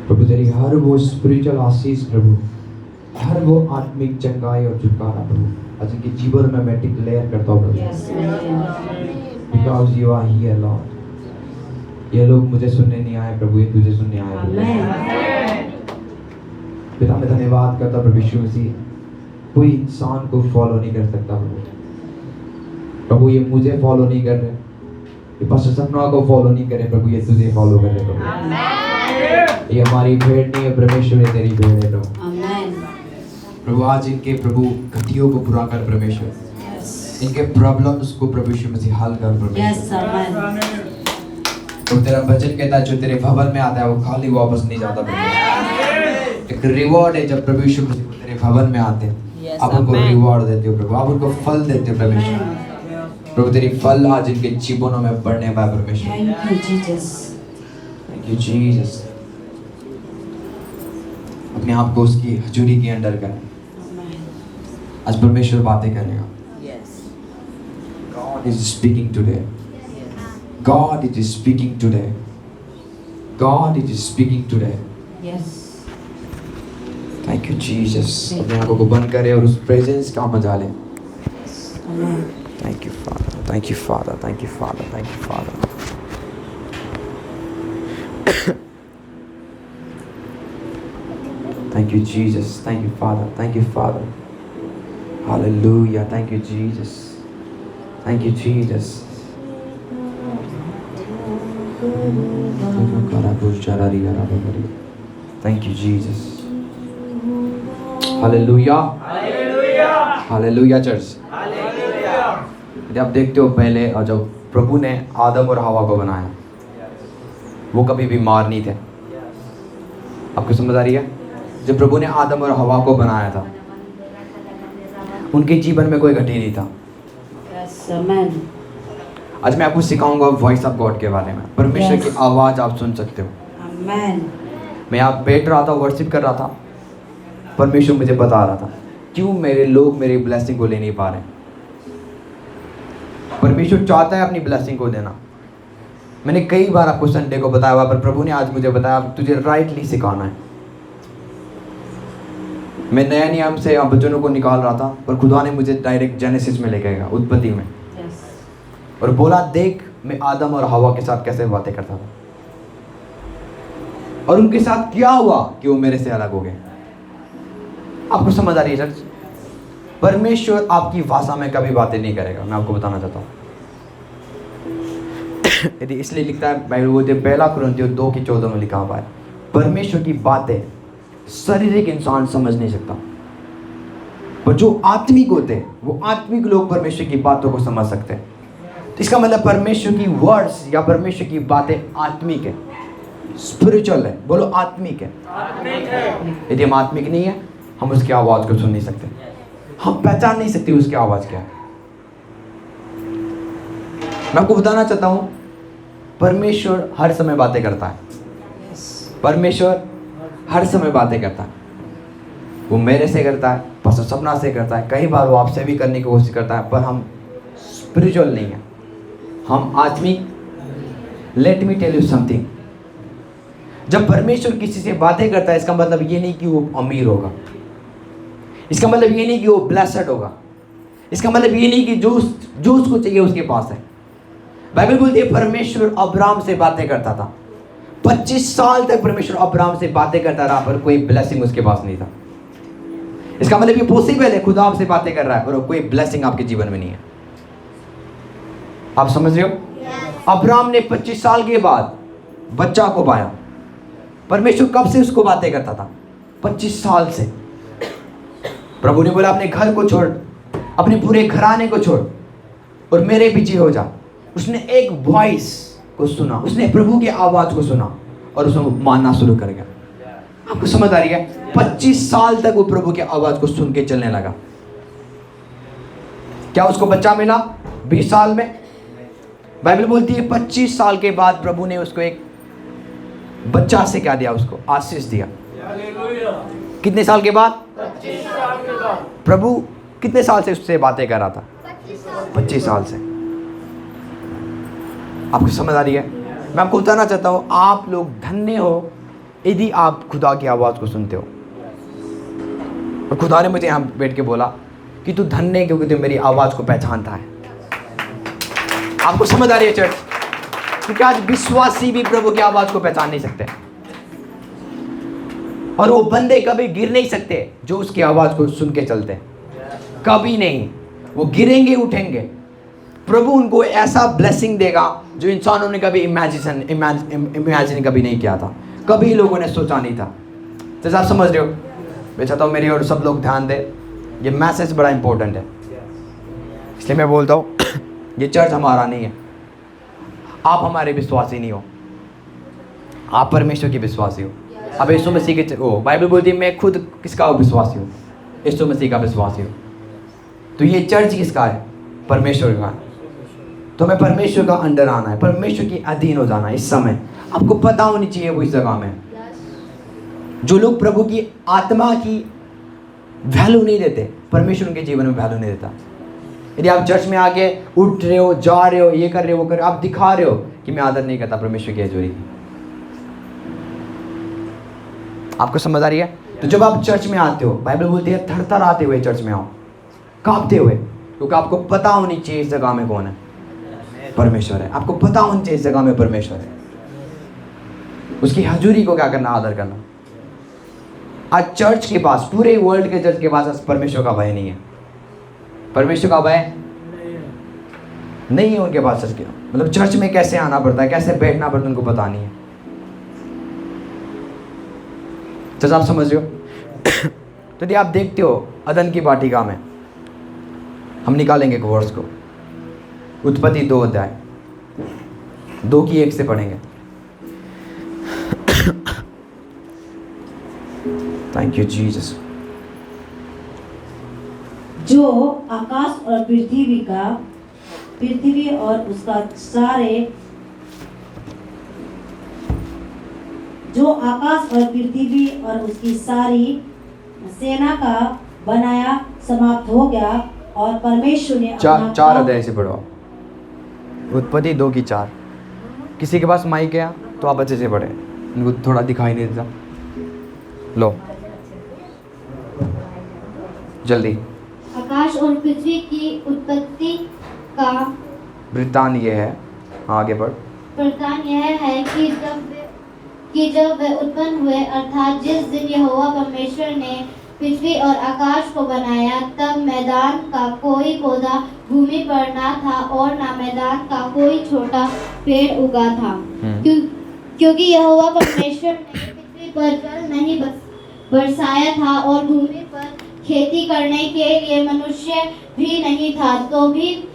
प्रभु तेरी हर वो स्पिरिचुअल आशीष प्रभु, हर वो आत्मिक चंगाई और छुटकारा प्रभु आज इनके जीवन में मैं डिक्लेयर करता हूँ प्रभु, because you are here lord. ये लोग मुझे सुनने नहीं आए प्रभु, ये तुझे सुनने आए प्रभु। पिता मैं धन्यवाद करता प्रभु यीशु मसीह, कोई इंसान को फॉलो नहीं कर सकता प्रभु। ये मुझे फॉलो नहीं कर रहे, ये पास्टर सपना को फॉलो नहीं करे प्रभु, ये तुझे फॉलो कर रहे प्रभु। ये हमारी भेड़ नहीं है परमेश्वर, ये तेरी भेड़ है प्रभु। प्रभु आज इनके प्रभु गतियों को पूरा कर परमेश्वर, इनके प्रॉब्लम्स को प्रभु यीशु मसीह हल कर परमेश्वर। तो तेरा वचन कहता है जो तेरे भवन में आता है वो खाली वापस नहीं जाता प्रभु। एक रिवॉर्ड है जब प्रभु यीशु मसीह तेरे भवन में आते हैं, आप उनको रिवॉर्ड देते हो प्रभु, आप उनको फल देते हो परमेश्वर। प्रभु तेरी फल आज इनके जीवनों में बढ़ने पाए परमेश्वर। Thank you Jesus. अपने आप को उसकी हजूरी के अंडर करें, आज परमेश्वर बातें करेगा। God is speaking today. God is speaking today. God is speaking today. Yes. Thank you Jesus. अपने आंखों को बंद करें और उस प्रेजेंस का मजा लें। Thank you Father. Thank you Father. Thank you Father. Thank you Father. Thank you Jesus. Thank you Father. Thank you Father. Hallelujah. Thank you Jesus. Thank you Jesus. Thank you Jesus. Hallelujah. Hallelujah church. जब देखते हो पहले और जब प्रभु ने आदम और हवा को बनाया, वो कभी बीमार नहीं थे। आपको समझ आ रही है? जब प्रभु ने आदम और हवा को बनाया था, उनके जीवन में कोई घटी नहीं था। आज मैं आपको सिखाऊंगा वॉइस ऑफ गॉड के बारे में, परमेश्वर की आवाज़ आप सुन सकते हो। मैं यहाँ बैठ रहा था, वर्शिप कर रहा था, परमेश्वर मुझे बता रहा था क्यों मेरे लोग मेरी ब्लेसिंग को ले नहीं पा रहे। परमेश्वर चाहता है अपनी ब्लेसिंग को देना। मैंने कई बार आपको संडे को बताया हुआ, पर प्रभु ने आज मुझे बताया तुझे राइटली सिखाना है। मैं नया नियम से वचनों को निकाल रहा था, पर खुदा ने मुझे डायरेक्ट जेनेसिस में लेके गया, उत्पत्ति में, और बोला देख मैं आदम और हवा के साथ कैसे बातें करता था और उनके साथ क्या हुआ कि वो मेरे से अलग हो गए। आपको समझ आ रही है चर्च? परमेश्वर आपकी भाषा में कभी बातें नहीं करेगा, मैं आपको बताना चाहता हूँ। यदि इसलिए लिखता है बाइबल, वो जो पहला कुरिन्थियों 2:14 में लिखा हुआ है, परमेश्वर की बातें शारीरिक इंसान समझ नहीं सकता, पर जो आत्मिक होते हैं वो आत्मिक लोग परमेश्वर की बातों को समझ सकते हैं। तो इसका मतलब परमेश्वर की वर्ड्स या परमेश्वर की बातें आत्मिक है, स्पिरिचुअल है। बोलो आत्मिक है। यदि हम आत्मिक नहीं है, हम उसकी आवाज़ को सुन नहीं सकते, हम पहचान नहीं सकते उसकी आवाज़ क्या है। मैं आपको बताना चाहता हूँ, परमेश्वर हर समय बातें करता है। परमेश्वर हर समय बातें करता है। वो मेरे से करता है, पास्टर सपना से करता है, कई बार वो आपसे भी करने की कोशिश करता है, पर हम स्पिरिचुअल नहीं है, हम आत्मिक। Let me tell you something, जब परमेश्वर किसी से बातें करता है, इसका मतलब ये नहीं कि वो अमीर होगा, इसका मतलब ये नहीं कि वो ब्लेस्ड होगा, इसका मतलब ये नहीं कि जो उसको चाहिए उसके पास है। बाइबल बोलती है परमेश्वर अब्राहम से बातें करता था, 25 साल तक परमेश्वर अब्राहम से बातें करता रहा, पर कोई ब्लेसिंग उसके पास नहीं था। इसका मतलब ये पॉसिबल है, खुदा आपसे बातें कर रहा है, पर कोई ब्लेसिंग आपके जीवन में नहीं है। आप समझ रहे हो? अब्राहम ने 25 साल के बाद बच्चा को पाया। परमेश्वर कब से उसको बातें करता था? 25 साल से। प्रभु ने बोला अपने घर को छोड़, अपने पूरे घराने को छोड़ और मेरे पीछे हो जा। उसने एक वॉइस को सुना, उसने प्रभु की आवाज़ को सुना और उसने मानना शुरू कर गया। आपको समझ आ रही है? 25 साल तक वो प्रभु की आवाज़ को सुन के चलने लगा। क्या उसको बच्चा मिला 20 साल में? बाइबल बोलती है 25 साल के बाद प्रभु ने उसको एक बच्चा से क्या दिया? उसको आशीष दिया। कितने साल के बाद? 25 साल के बाद। प्रभु कितने साल से उससे बातें कर रहा था? 25 साल से। आपको समझ आ रही है? मैं आपको बताना चाहता हूँ, आप लोग धन्य हो यदि आप खुदा की आवाज़ को सुनते हो। और खुदा ने मुझे यहाँ बैठ के बोला कि तू धन्य है क्योंकि तू मेरी आवाज़ को पहचानता है। आपको समझ आ रही है चर्च? क्योंकि आज विश्वासी भी प्रभु की आवाज़ को पहचान नहीं सकते, और वो बंदे कभी गिर नहीं सकते जो उसकी आवाज़ को सुन के चलते हैं। कभी नहीं, वो गिरेंगे उठेंगे। प्रभु उनको ऐसा ब्लेसिंग देगा जो इंसानों ने कभी इमेजिन कभी नहीं किया था, कभी लोगों ने सोचा नहीं था। तो आप समझ रहे हो? मैं चाहता हूँ मेरी और सब लोग ध्यान दें, ये मैसेज बड़ा इंपॉर्टेंट है, इसलिए मैं बोलता हूँ ये चर्च हमारा नहीं है। आप हमारे विश्वासी नहीं हो, आप परमेश्वर के विश्वासी हो। अब यीशु मसीह के बाइबल बोलती है मैं खुद किसका विश्वासी हूँ? यीशु मसीह का विश्वासी हूँ। तो ये चर्च किसका है? परमेश्वर का है। तो हमें परमेश्वर का अंडर आना है, परमेश्वर के अधीन हो जाना है। इस समय आपको पता होनी चाहिए वो इस जगह में। जो लोग प्रभु की आत्मा की वैल्यू नहीं देते, परमेश्वर उनके जीवन में वैल्यू नहीं देता। यदि आप चर्च में आके उठ रहे हो, जा रहे हो, ये कर रहे हो, वो कर रहे हो, आप दिखा रहे हो कि मैं आदर नहीं करता परमेश्वर की हजूरी की। आपको समझ आ रही है? तो जब आप चर्च में आते हो, बाइबल बोलती है थरथराते हुए चर्च में आओ, कांपते हुए, क्योंकि आपको पता होनी चाहिए इस जगह में कौन है? परमेश्वर है। आपको पता होना चाहिए इस जगह में परमेश्वर है। उसकी हजूरी को क्या करना? आदर करना। आज चर्च के पास, पूरे वर्ल्ड के चर्च के पास परमेश्वर का भय नहीं है। परमेश्वर का भय नहीं है उनके पास। चर्च के मतलब चर्च में कैसे आना पड़ता है, कैसे बैठना पड़ता है, उनको पता नहीं है। तो आप समझ रहे हो? तो यदि आप देखते हो अदन की वाटिका में, हम निकालेंगे एक वर्स को, उत्पत्ति 2 अध्याय 2 की 1 से पढ़ेंगे। Thank you Jesus. जो आकाश और पृथ्वी और उसका सारे, जो आकाश और पृथ्वी और उसकी सारी सेना का बनाया समाप्त हो गया, और परमेश्वर ने चार अध्याय से पढ़ो, उत्पत्ति 2 की 4। किसी के पास माइक है तो आप अच्छे से पढ़े, उनको थोड़ा दिखाई नहीं देता। लो जल्दी। आकाश और पृथ्वी की उत्पत्ति का वृत्तांत ये है, आगे बढ़। वृत्तांत यह है कि जब वे उत्पन्न हुए, अर्थात जिस दिन यहोवा परमेश्वर ने पृथ्वी और आकाश को बनाया, तब मैदान का कोई पौधा भूमि पर ना था और ना मैदान का कोई छोटा पेड़ उगा था, क्योंकि यहोवा परमेश्वर ने पृथ्वी पर जल नहीं बरसाया था और भूमि पर खेती करने के लिए मनुष्य भी नहीं था। तो भी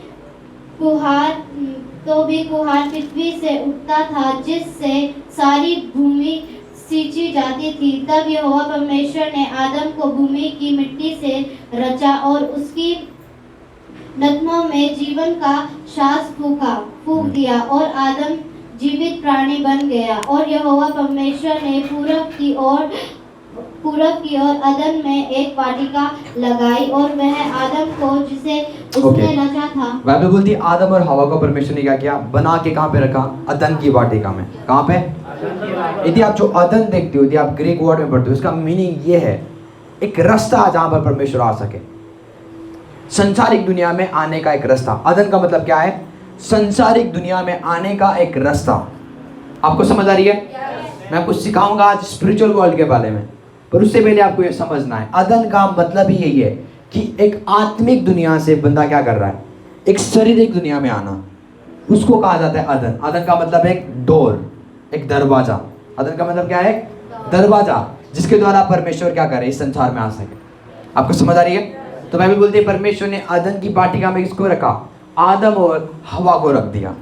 कुहार पृथ्वी से उठता था, जिससे सारी भूमि सींची जाती थी। तब यहोवा परमेश्वर ने आदम को भूमि की मिट्टी से रचा और उसकी नथनों में जीवन का श्वास फूंक दिया, और आदम जीवित प्राणी बन गया। और यहोवा परमेश्वर ने पूरब की ओर अदन में एक वाटिका लगाई, और वह आदम को जिसे उसने रचा था। बाइबल बोलती है आदम और हवा को परमेश्वर ने क्या किया? बना के कहाँ पे रखा? अदन की वाटिका में। कहाँ पे? यदि आप जो अदन देखते हो, यदि आप ग्रीक वर्ड में पढ़ते हो, इसका मीनिंग ये है एक रास्ता जहाँ पर परमेश्वर आ सके, संसारिक दुनिया में आने का एक रास्ता। अदन का मतलब क्या है? संसारिक दुनिया में आने का एक रास्ता। आपको समझ आ रही है? मैं आपको सिखाऊंगा आज स्पिरिचुअल वर्ल्ड के बारे में, पर उससे पहले आपको ये समझना है अदन का मतलब ही यही है कि एक आत्मिक दुनिया से बंदा क्या कर रहा है? एक शारीरिक दुनिया में आना, उसको कहा जाता है अदन। अदन का मतलब है एक डोर, एक दरवाजा। अदन का मतलब क्या है? दरवाजा, जिसके द्वारा परमेश्वर क्या करे? इस संसार में आ सके। आपको समझ आ रही है? तो बाइबल बोलती है परमेश्वर ने अदन की वाटिका में किसको रखा? आदम और हवा को रख दिया।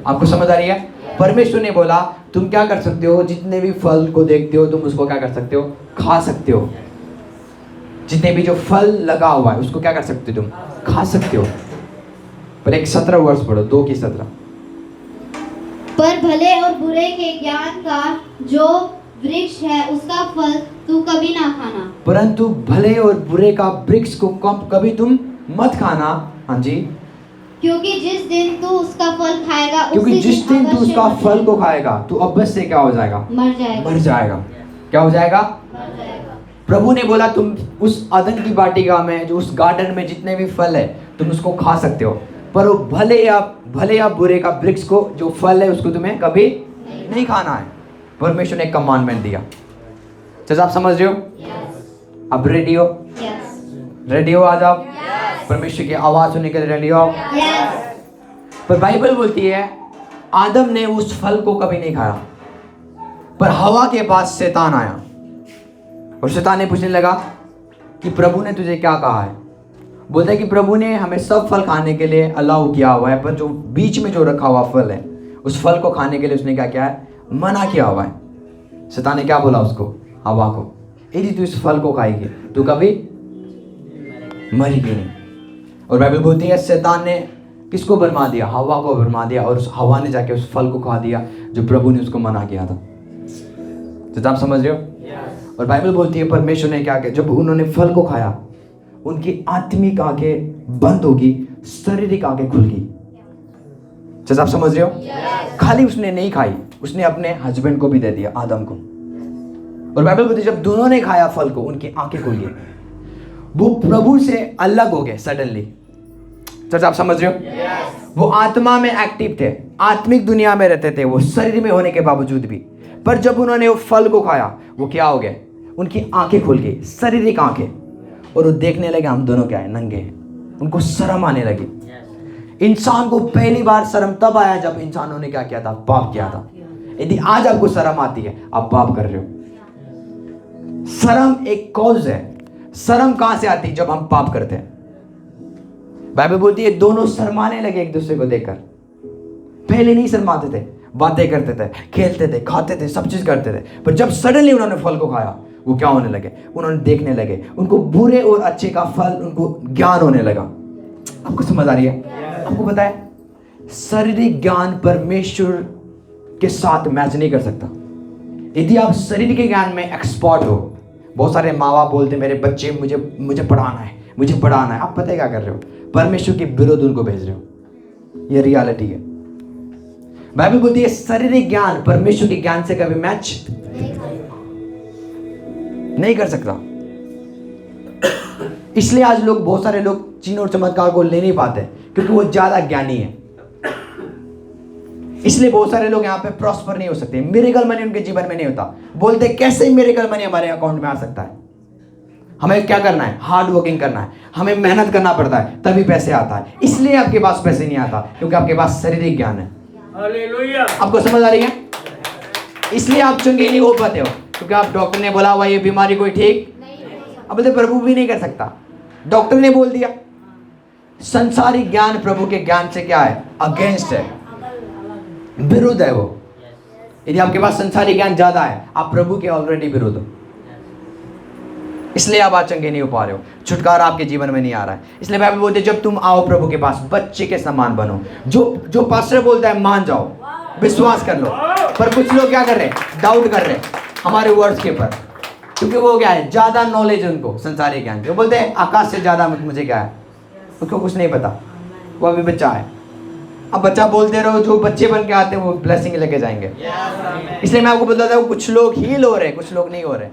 आपको समझ आ रही है? परमेश्वर ने बोला तुम क्या कर सकते हो? जितने भी फल को देखते हो तुम उसको क्या कर सकते हो? खा सकते हो। जितने भी जो फल लगा हुआ है उसको क्या कर सकते हो? तुम खा सकते हो। पर एक 17 वर्ष पढ़ो, 2 की 17। पर भले और बुरे के ज्ञान का जो वृक्ष है उसका फल तू कभी ना खाना, परंतु भले और बुरे का वृक्ष को कभी तुम मत खाना। हाँ जी, क्योंकि जिस दिन तू उसका फल खाएगा, क्योंकि जिस दिन तू उसका फल को खाएगा तू अवश्य क्या हो जाएगा? मर जाएगा। मर जाएगा। क्या हो जाएगा? प्रभु ने बोला तुम उस अदन की वाटिका में, जो उस गार्डन में जितने भी फल है तुम उसको खा सकते हो, पर वो भले या बुरे का वृक्ष को, जो फल है उसको तुम्हें कभी नहीं खाना है। परमेश्वर ने एक कमांडमेंट दिया। चलो आप समझ रहे हो? अब रेडी हो? रेडी हो आज आप? परमेश्वर की आवाज सुनने के लिए रेडी हो? पर बाइबल बोलती है आदम ने उस फल को कभी नहीं खाया, पर हवा के पास शैतान आया और शैतान ने पूछने लगा कि प्रभु ने तुझे क्या कहा है? बोलता है कि प्रभु ने हमें सब फल खाने के लिए अलाउ किया हुआ है, पर जो बीच में जो रखा हुआ फल है उस फल को खाने के लिए उसने क्या किया है? मना किया हुआ है। शैतान ने क्या बोला उसको? हवा को, यदि तू इस फल को खाएगी तू कभी मरेगी नहीं। और बाइबल बोलती है शैतान ने किसको भरमा दिया? हवा को भरमा दिया, और उस हवा ने जाके उस फल को खा दिया जो प्रभु ने उसको मना किया था। तो आप समझ रहे हो? और बाइबल बोलती है परमेश्वर ने क्या किया? जब उन्होंने फल को खाया उनकी आत्मिक आंखें बंद होगी, शारीरिक आंखें खुल गई। आप समझ रहे हो? खाली उसने नहीं खाई, उसने अपने हस्बैंड को भी दे दिया, आदम को। और बाइबल बोलती है जब दोनों ने खाया फल को उनकी आंखें खुल गई, वो प्रभु से अलग हो गए सडनली। आप समझ रहे हो? वो आत्मा में एक्टिव थे, आत्मिक दुनिया में रहते थे वो शरीर में होने के बावजूद भी, पर जब उन्होंने वो फल को खाया वो क्या हो गए? उनकी आंखें खुल गई, शारीरिक आंखें, और वो देखने लगे हम दोनों क्या है? नंगे हैं। उनको शर्म आने लगी। इंसान को पहली बार शर्म तब आया जब इंसानों ने क्या किया था? पाप किया था। यदि आज आपको शर्म आती है आप पाप कर रहे हो। शर्म एक कॉज है। शर्म कहां से आती है? जब हम पाप करते हैं। बाइबल बोलती है दोनों शर्माने लगे एक दूसरे को देखकर। पहले नहीं शर्माते थे, बातें करते थे, खेलते थे, खाते थे, सब चीज करते थे, पर जब सडनली उन्होंने फल को खाया वो क्या होने लगे? उन्होंने देखने लगे, उनको बुरे और अच्छे का फल, उनको ज्ञान होने लगा। आपको समझ आ रही है? आपको पता है शारीरिक ज्ञान परमेश्वर के साथ मैच नहीं कर सकता। यदि आप शरीर के ज्ञान में एक्सपर्ट हो, बहुत सारे माँ बाप बोलते मेरे बच्चे मुझे पढ़ाना है, मुझे पढ़ाना है, आप पता है क्या कर रहे हो? परमेश्वर के विरुद्ध उनको भेज रहे हो। ये रियलिटी है। बाइबल बोलती है शारीरिक ज्ञान परमेश्वर के ज्ञान से कभी मैच नहीं कर सकता। इसलिए आज लोग, बहुत सारे लोग चिन्ह और चमत्कार को ले नहीं पाते क्योंकि वो ज्यादा ज्ञानी है। इसलिए बहुत सारे लोग यहाँ पे प्रॉस्पर नहीं हो सकते। मिरेकल मनी उनके जीवन में नहीं होता। बोलते कैसे मिरेकल मनी हमारे अकाउंट में आ सकता है? हमें क्या करना है? हार्ड वर्किंग करना है, हमें मेहनत करना पड़ता है तभी पैसे आता है। इसलिए आपके पास पैसे नहीं आता क्योंकि आपके पास शारीरिक ज्ञान है। हालेलुया। आपको समझ आ रही है? इसलिए आप चंगे नहीं हो पाते हो क्योंकि आप डॉक्टर ने बोला हुआ ये बीमारी कोई ठीक अब बोलते प्रभु भी नहीं कर सकता, डॉक्टर ने बोल दिया। संसारिक ज्ञान प्रभु के ज्ञान से क्या है? अगेंस्ट है, विरुद्ध है वो। यदि आपके पास संसारिक ज्ञान ज्यादा है आप प्रभु के ऑलरेडी विरुद्ध हो। इसलिए आप आज चंगे नहीं हो पा रहे हो, छुटकारा आपके जीवन में नहीं आ रहा है। इसलिए बाइबल बोलते जब तुम आओ प्रभु के पास बच्चे के समान बनो। जो पास्टर बोलता है मान जाओ, विश्वास कर लो, पर कुछ लोग क्या कर रहे हैं? डाउट कर रहे हैं हमारे वर्ड्स के ऊपर, क्योंकि वो क्या है? ज्यादा नॉलेज है उनको संसारिक ज्ञान। वो बोलते हैं आकाश से ज्यादा मुझे क्या है, उसको कुछ नहीं पता, वो अभी बच्चा है। अब बच्चा बोलते रहो, जो बच्चे बन के आते हैं वो ब्लेसिंग लेके जाएंगे। इसलिए मैं आपको बताता हूँ कुछ लोग हील हो रहे, कुछ लोग नहीं हो रहे।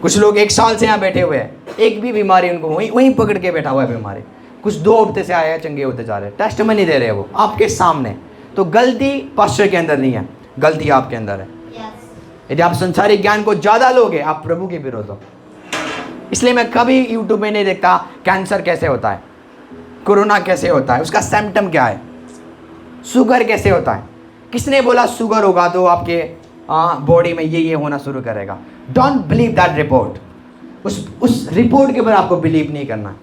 कुछ लोग 1 साल से यहाँ बैठे हुए हैं, एक भी बीमारी उनको वहीं पकड़ के बैठा हुआ है बीमारी। कुछ 2 हफ्ते से आए हैं, चंगे होते जा रहे हैं, टेस्टिमनी दे रहे हैं वो आपके सामने। तो गलती पास्टर के अंदर नहीं है, गलती आपके अंदर है। यदि आप संसारिक ज्ञान को ज्यादा लोगे आप प्रभु के विरोध हो। इसलिए मैं कभी यूट्यूब में नहीं देखता कैंसर कैसे होता है, कोरोना कैसे होता है, उसका सिम्टम क्या है, शुगर कैसे होता है। किसने बोला शुगर होगा तो आपके बॉडी में ये होना शुरू करेगा? Don't believe that report. उस रिपोर्ट के ऊपर आपको बिलीव नहीं करना है,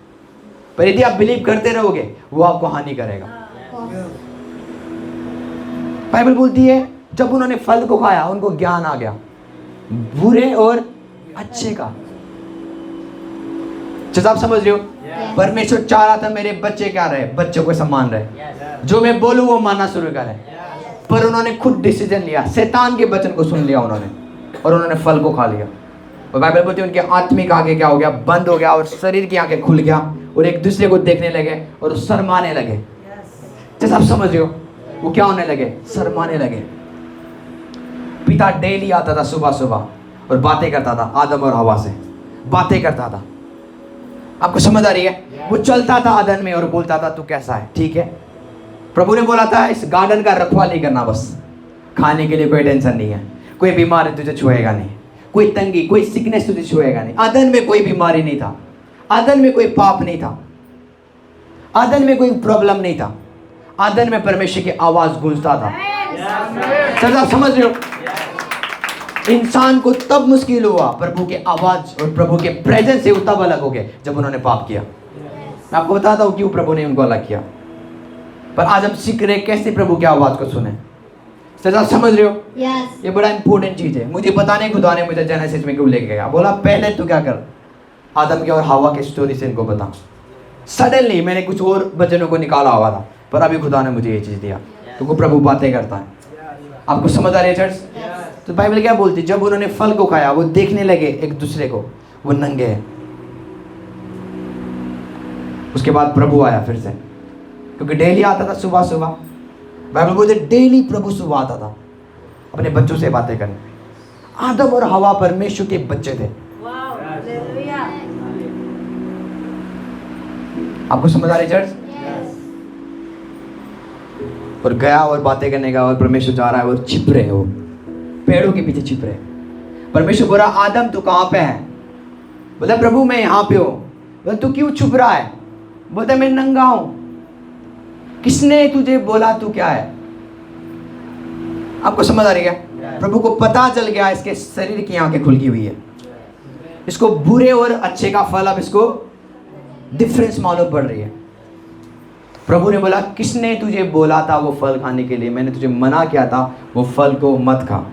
पर यदि आप बिलीव करते रहोगे वो आपको हानि करेगा। बाइबल बोलती है जब उन्होंने फल को खाया उनको ज्ञान आ गया बुरे और अच्छे का। आप समझ रहे हो? परमेश्वर चाह रहा था मेरे बच्चे क्या रहे? बच्चों को सम्मान रहे, जो मैं बोलूं वो मानना शुरू करे। पर उन्होंने खुद डिसीजन लिया, शैतान के वचन को सुन लिया उन्होंने, और उन्होंने फल को खा लिया। और बाइबल बोलती है उनके आत्मिक आंखें क्या हो गया? बंद हो गया, और शरीर की आंखें खुल गया, और एक दूसरे को देखने लगे और शर्माने लगे। जैसा आप समझ रहे हो? वो क्या होने लगे? शर्माने लगे। पिता डेली आता था सुबह सुबह और बातें करता था आदम और हवा से, बातें करता था। आपको समझ आ रही है? वो चलता था आदन में और बोलता था तू कैसा है, ठीक है। प्रभु ने बोला था इस गार्डन का रखवाली करना, बस खाने के लिए कोई टेंशन नहीं है, कोई बीमारी तुझे छुएगा नहीं, कोई तंगी कोई सिकनेस तुझे छुएगा नहीं। आदन में कोई बीमारी नहीं था, आदन में कोई पाप नहीं था, आदन में कोई प्रॉब्लम नहीं था, आदन में परमेश्वर की आवाज गूंजता था। सर आप समझ रहे हो? इंसान को तब मुश्किल हुआ प्रभु की आवाज और प्रभु के प्रेजेंस से तब अलग हो गए जब उन्होंने पाप किया। मैं आपको बताता हूँ क्यों प्रभु ने उनको अलग किया, पर आज हम सीख रहे कैसे प्रभु की आवाज को सुने। सर आप समझ रहे हो? Yes. ये बड़ा इंपॉर्टेंट चीज है। मुझे पता नहीं खुदा ने मुझे जेनेसिस में क्यों लेके गया, बोला पहले तू क्या कर, आदम के और हवा की स्टोरी से इनको बता। सडनली मैंने कुछ और वचनों को निकाला हुआ था, पर अभी खुदा ने मुझे ये चीज दिया, क्योंकि प्रभु बातें करता है। आपको समझ आ रही है चर्च? तो बाइबल क्या बोलती, जब उन्होंने फल को खाया वो देखने लगे एक दूसरे को वो नंगे हैं। उसके बाद प्रभु आया फिर से, क्योंकि डेली आता था सुबह सुबह। बाइबल बोलते डेली प्रभु सुबह आता था अपने बच्चों से बातें करने। आदम और हवा परमेश्वर के बच्चे थे। आपको समझ आ रही चर्च? और गया और बातें करने का, और परमेश्वर जा रहा है, वो छिप रहे, वो पेड़ों के पीछे छिप रहे। परमेश्वर बोला आदम तू कहाँ पे है? बोला प्रभु मैं यहाँ पे हूँ। बोला तू क्यों छुप रहा है? बोलता मैं नंगा हूँ। किसने तुझे बोला तू क्या है? आपको समझ आ रही है? प्रभु को पता चल गया इसके शरीर की आंखें खुल की हुई है, इसको बुरे और अच्छे का फल अब इसको डिफरेंस मालूम पड़ रही है। प्रभु ने बोला किसने तुझे बोला था वो फल खाने के लिए? मैंने तुझे मना किया था वो फल को मत खा।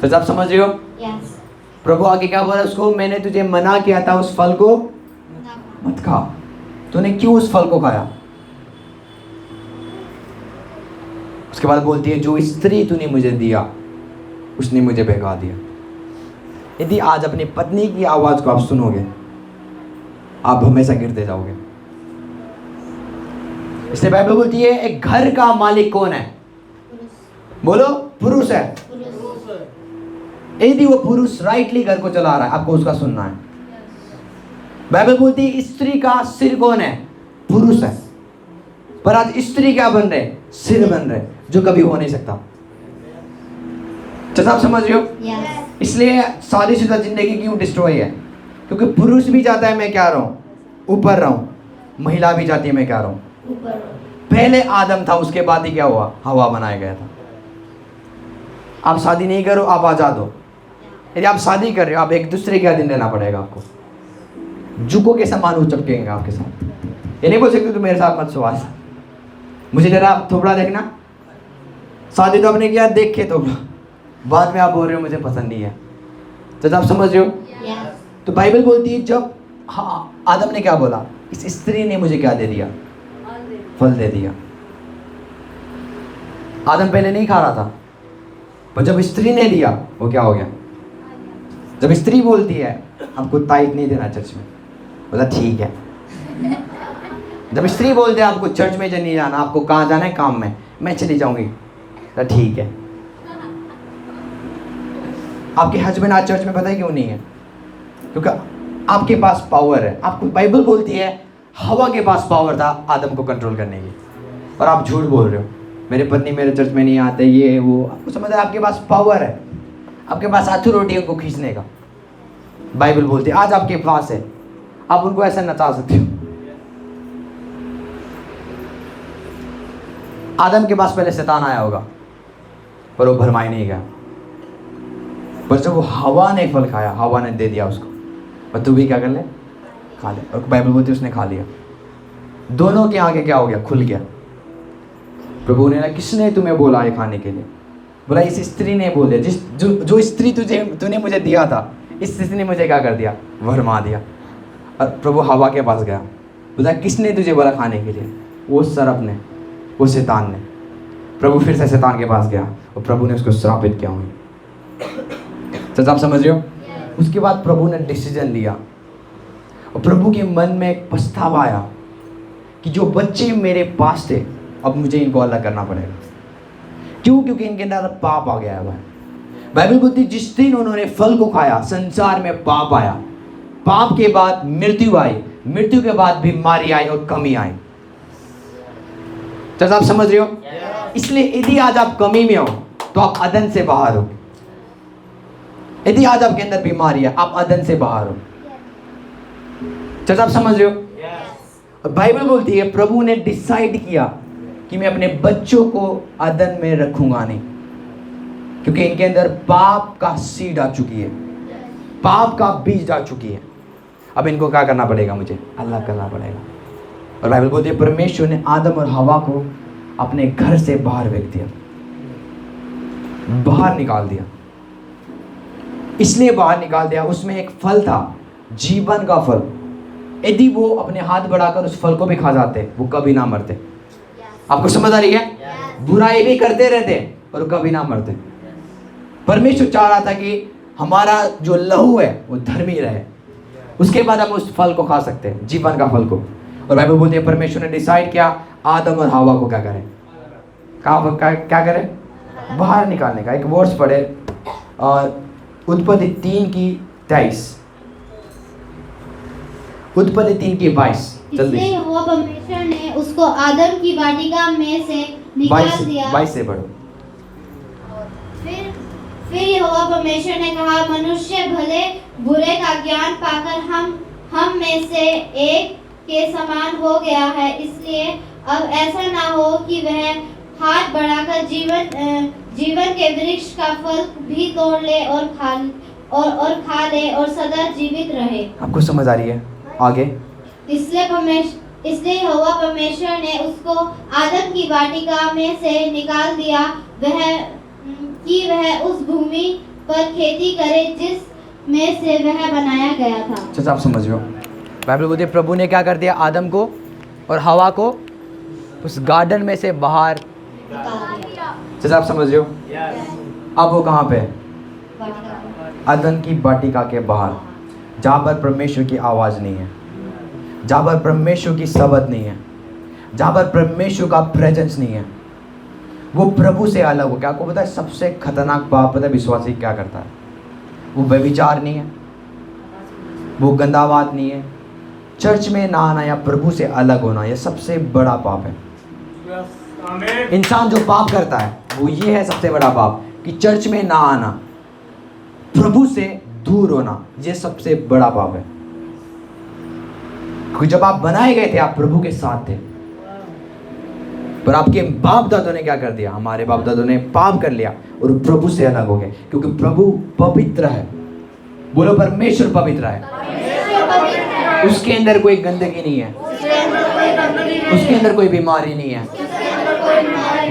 तो आप समझ रहे हो? Yes. प्रभु आगे क्या बोला उसको? मैंने तुझे मना किया था उस फल को मत खा, तूने क्यों उस फल को खाया? उसके बाद बोलती है जो स्त्री तूने मुझे दिया उसने मुझे बहका दिया। यदि आज अपनी पत्नी की आवाज को आप सुनोगे आप हमेशा गिरते जाओगे। इसलिए बाइबल बोलती है एक घर का मालिक कौन है? बोलो पुरुष है। यदि वो पुरुष राइटली घर को चला रहा है आपको उसका सुनना है। बाइबल बोलती है स्त्री का सिर कौन है? पुरुष है। पर आज स्त्री क्या बन रहे? सिर बन रहे, जो कभी हो नहीं सकता। आप समझ रहे हो? Yes. इसलिए शादीशुदा जिंदगी क्यों डिस्ट्रॉय है? क्योंकि पुरुष भी जाता है मैं क्या रहा हूं ऊपर रहा हूं, महिला भी जाती है मैं क्या रहा हूं ऊपर। पहले आदम था, उसके बाद ही क्या हुआ? हवा बनाया गया था। आप शादी नहीं करो आप आजाद हो। यदि आप शादी कर रहे हो आप एक दूसरे का दिन लेना पड़ेगा आपको। जुको के समान वो चपकेंगे आपके साथ। ये नहीं बोल सकते तुम मेरे साथ मत सो, आज मुझे जरा थोपड़ा देखना। शादी तो आपने किया देख के थोपड़ा, बाद में आप बोल रहे हो मुझे पसंद नहीं है। तो आप समझ रहे हो? Yes. तो बाइबल बोलती है जब आदम ने क्या बोला? इस स्त्री ने मुझे क्या दे दिया? फल दे दिया। आदम पहले नहीं खा रहा था, पर जब स्त्री ने दिया वो क्या हो गया? जब स्त्री बोलती है आपको ताइट नहीं देना चर्च में, बोला ठीक है। जब स्त्री बोलते हैं आपको चर्च में नहीं जाना, आपको कहाँ जाना है? काम में, मैं चली जाऊंगी, तो ठीक है। आपके हस्बैंड आज चर्च में पता है क्यों नहीं है? क्योंकि आपके पास पावर है। आपको बाइबल बोलती है हवा के पास पावर था आदम को कंट्रोल करने की, और आप झूठ बोल रहे हो मेरे पत्नी मेरे चर्च में नहीं आते ये वो। आपको समझ है आपके पास पावर है, आपके पास अथॉरिटी है उनको खींचने का। बाइबल बोलती है आज आपके पास है, आप उनको ऐसा नचा सकते हो। आदम के पास पहले शैतान आया होगा पर वो भरमाई नहीं गया, पर जब वो हवा ने फल खाया, हवा ने दे दिया उसको, पर तू भी क्या कर ले? खा ले। और बाइबल बोलती है उसने खा लिया। दोनों के आगे क्या हो गया? खुल गया। प्रभु ने किसने तुम्हें बोला ये खाने के लिए? बोला इस स्त्री ने बोले, जो स्त्री तूने मुझे दिया था, इस स्त्री ने मुझे क्या कर दिया? भरमा दिया। और प्रभु हवा के पास गया, बोला किसने तुझे बोला खाने के लिए? वो सर्प ने, वो शैतान ने। प्रभु फिर से शैतान के पास गया और प्रभु ने उसको श्रापित किया हुआ। तो आप समझ रहे हो? उसके बाद प्रभु ने डिसीजन लिया, और प्रभु के मन में एक पछतावा आया कि जो बच्चे मेरे पास थे अब मुझे इनको अलग करना पड़ेगा। क्यों? क्योंकि इनके अंदर पाप आ गया है। बाइबल बोलती है जिस दिन उन्होंने फल को खाया संसार में पाप आया, पाप के बाद मृत्यु आई, मृत्यु के बाद बीमारी आई और कमी आई। तो आप समझ रहे हो? इसलिए यदि आज आप कमी में हो तो आप अदन से बाहर हो। यदि आज आपके अंदर बीमारी है, आप अदन से बाहर हो। चर्च आप समझ रहे हो? और बाइबल बोलती है प्रभु ने डिसाइड किया कि मैं अपने बच्चों को अदन में रखूंगा नहीं, क्योंकि इनके अंदर पाप का सीड आ चुकी है, पाप का बीज आ चुकी है। अब इनको क्या करना पड़ेगा? मुझे अलग करना पड़ेगा। और बाइबल बोलती है परमेश्वर ने आदम और हवा को अपने घर से बाहर फेंक दिया, बाहर निकाल दिया। इसलिए बाहर निकाल दिया, उसमें एक फल था, जीवन का फल। यदि वो अपने हाथ बढ़ाकर उस फल को भी खा जाते, वो कभी ना मरते। आपको समझ आ रही है? बुराई भी करते रहते और कभी ना मरते। परमेश्वर चाह रहा था कि हमारा जो लहू है वो धर्मी रहे, उसके बाद हम उस फल को खा सकते हैं, जीवन का फल को। और बाइबल बोलती है परमेश्वर ने डिसाइड किया आदम और हवा को क्या करें, क्या करें? बाहर निकालने का। एक वर्ड्स पढ़े उत्पत्ति 3:23, उत्पत्ति 3:22। जल्दी इसलिए यहोवा परमेश्वर ने उसको आदम की वाटिका में से निकाल दिया। 22 से पढ़ो। फिर यहोवा परमेश्वर ने कहा मनुष्य भले बुरे का ज्ञान पाकर हम में से एक के समान हो गया है, इसलिए अब ऐसा ना हो कि वह हाथ बढ़ाकर जीवन के वृक्ष का फल भी तोड़ ले और खा ले और सदा जीवित रहे। आपको समझ आ रही है? आगे इसलिए यहोवा परमेश्वर ने उसको आदम की वाटिका में से निकाल दिया, वह उस भूमि पर खेती करे जिस में से वह बनाया गया था। अच्छा आप समझ रहे हो? बाइबल बोलती है प्रभु ने क्या कर दिया, आदम को और हवा को उस गार्डन में से बाहर अच्छा आप समझ रहे हो? अब वो कहाँ पे? अदन की वाटिका के बाहर, जहाँ पर परमेश्वर की आवाज़ नहीं है, जहाँ पर परमेश्वर की शब्द नहीं है, जहाँ पर परमेश्वर का प्रेजेंस नहीं है। वो प्रभु से अलग हो। क्या आपको पता है सबसे खतरनाक पाप पता है विश्वासी क्या करता है? वो व्यभिचार नहीं है, वो गंदा बात नहीं है, चर्च में ना आना या प्रभु से अलग होना, यह सबसे बड़ा पाप है। इंसान जो पाप करता है वो ये है सबसे बड़ा पाप, कि चर्च में ना आना, प्रभु से दूर होना, ये सबसे बड़ा पाप है। क्योंकि जब आप बनाए गए थे आप प्रभु के साथ थे, पर आपके बाप दादों ने क्या कर दिया? हमारे बाप दादों ने पाप कर लिया और प्रभु से अलग हो गए, क्योंकि प्रभु पवित्र है। बोलो परमेश्वर पवित्र है, उसके अंदर कोई गंदगी नहीं है, उसके अंदर कोई बीमारी नहीं है,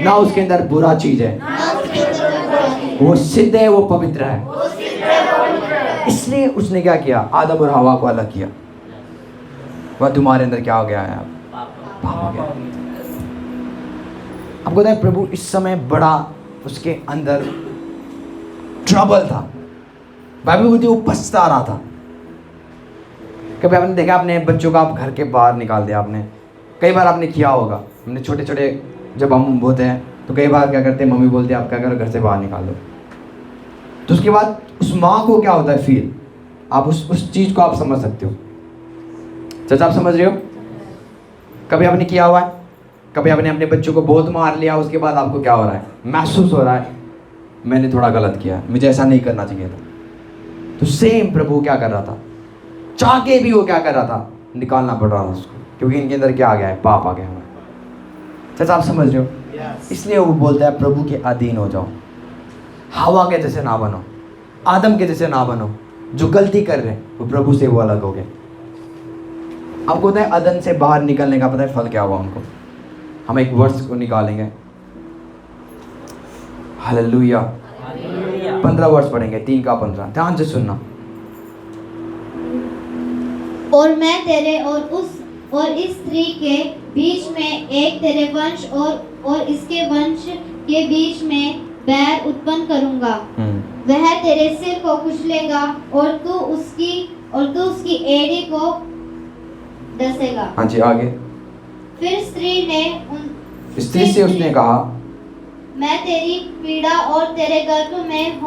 ना उसके अंदर बुरा चीज है, वो सिद्ध है, वो पवित्र है। इसलिए उसने क्या किया? आदम और हवा को अलग किया। वह तुम्हारे अंदर क्या हो गया है? पाप हो गया। आपको पता है प्रभु इस समय बड़ा उसके अंदर ट्रबल था। बाइबल बोलती है वो पछता रहा था। कभी आपने देखा अपने बच्चों को आप घर के बाहर निकाल दिया? आपने कई बार आपने किया होगा। हमने छोटे छोटे जब हम होते हैं तो कई बार क्या करते हैं, मम्मी बोलती है आप क्या करो, घर से बाहर निकाल दो। तो उसके बाद उस माँ को क्या होता है फील, आप उस चीज़ को आप समझ सकते हो। चाचा आप समझ रहे हो? कभी आपने किया हुआ है? कभी आपने अपने बच्चों को बहुत मार लिया, उसके बाद आपको क्या हो रहा है? महसूस हो रहा है मैंने थोड़ा गलत किया, मुझे ऐसा नहीं करना चाहिए था। तो सेम प्रभु क्या कर रहा था, चाह के भी वो क्या कर रहा था, निकालना पड़ रहा था उसको, क्योंकि इनके अंदर क्या आ गया है? पाप आ गया है। चाचा आप समझ रहे हो? इसलिए वो बोलता है प्रभु के अधीन हो जाओ, हवा के जैसे ना बनो, आदम के जैसे ना बनो। जो गलती कर रहे हैं वो प्रभु से वो अलग हो गए। आपको पता है अदन से बाहर निकलने का पता है फल क्या हुआ उनको? हम एक वर्ष को निकालेंगे, हालेलुया। 15 वर्ष पढ़ेंगे, 3 का 15, ध्यान से सुनना। और मैं तेरे और इस स्त्री के बीच में एक तेरे वंश और इसके वंश के बीच में बैर उत्पन्न करूंगा। वह तेरे सिर को कुचलेगा और तू उसकी एड़ी को डसेगा। हाँ जी आगे। फिर स्त्री से उसने कहा, मैं तेरी पीड़ा और तेरे गर्भ में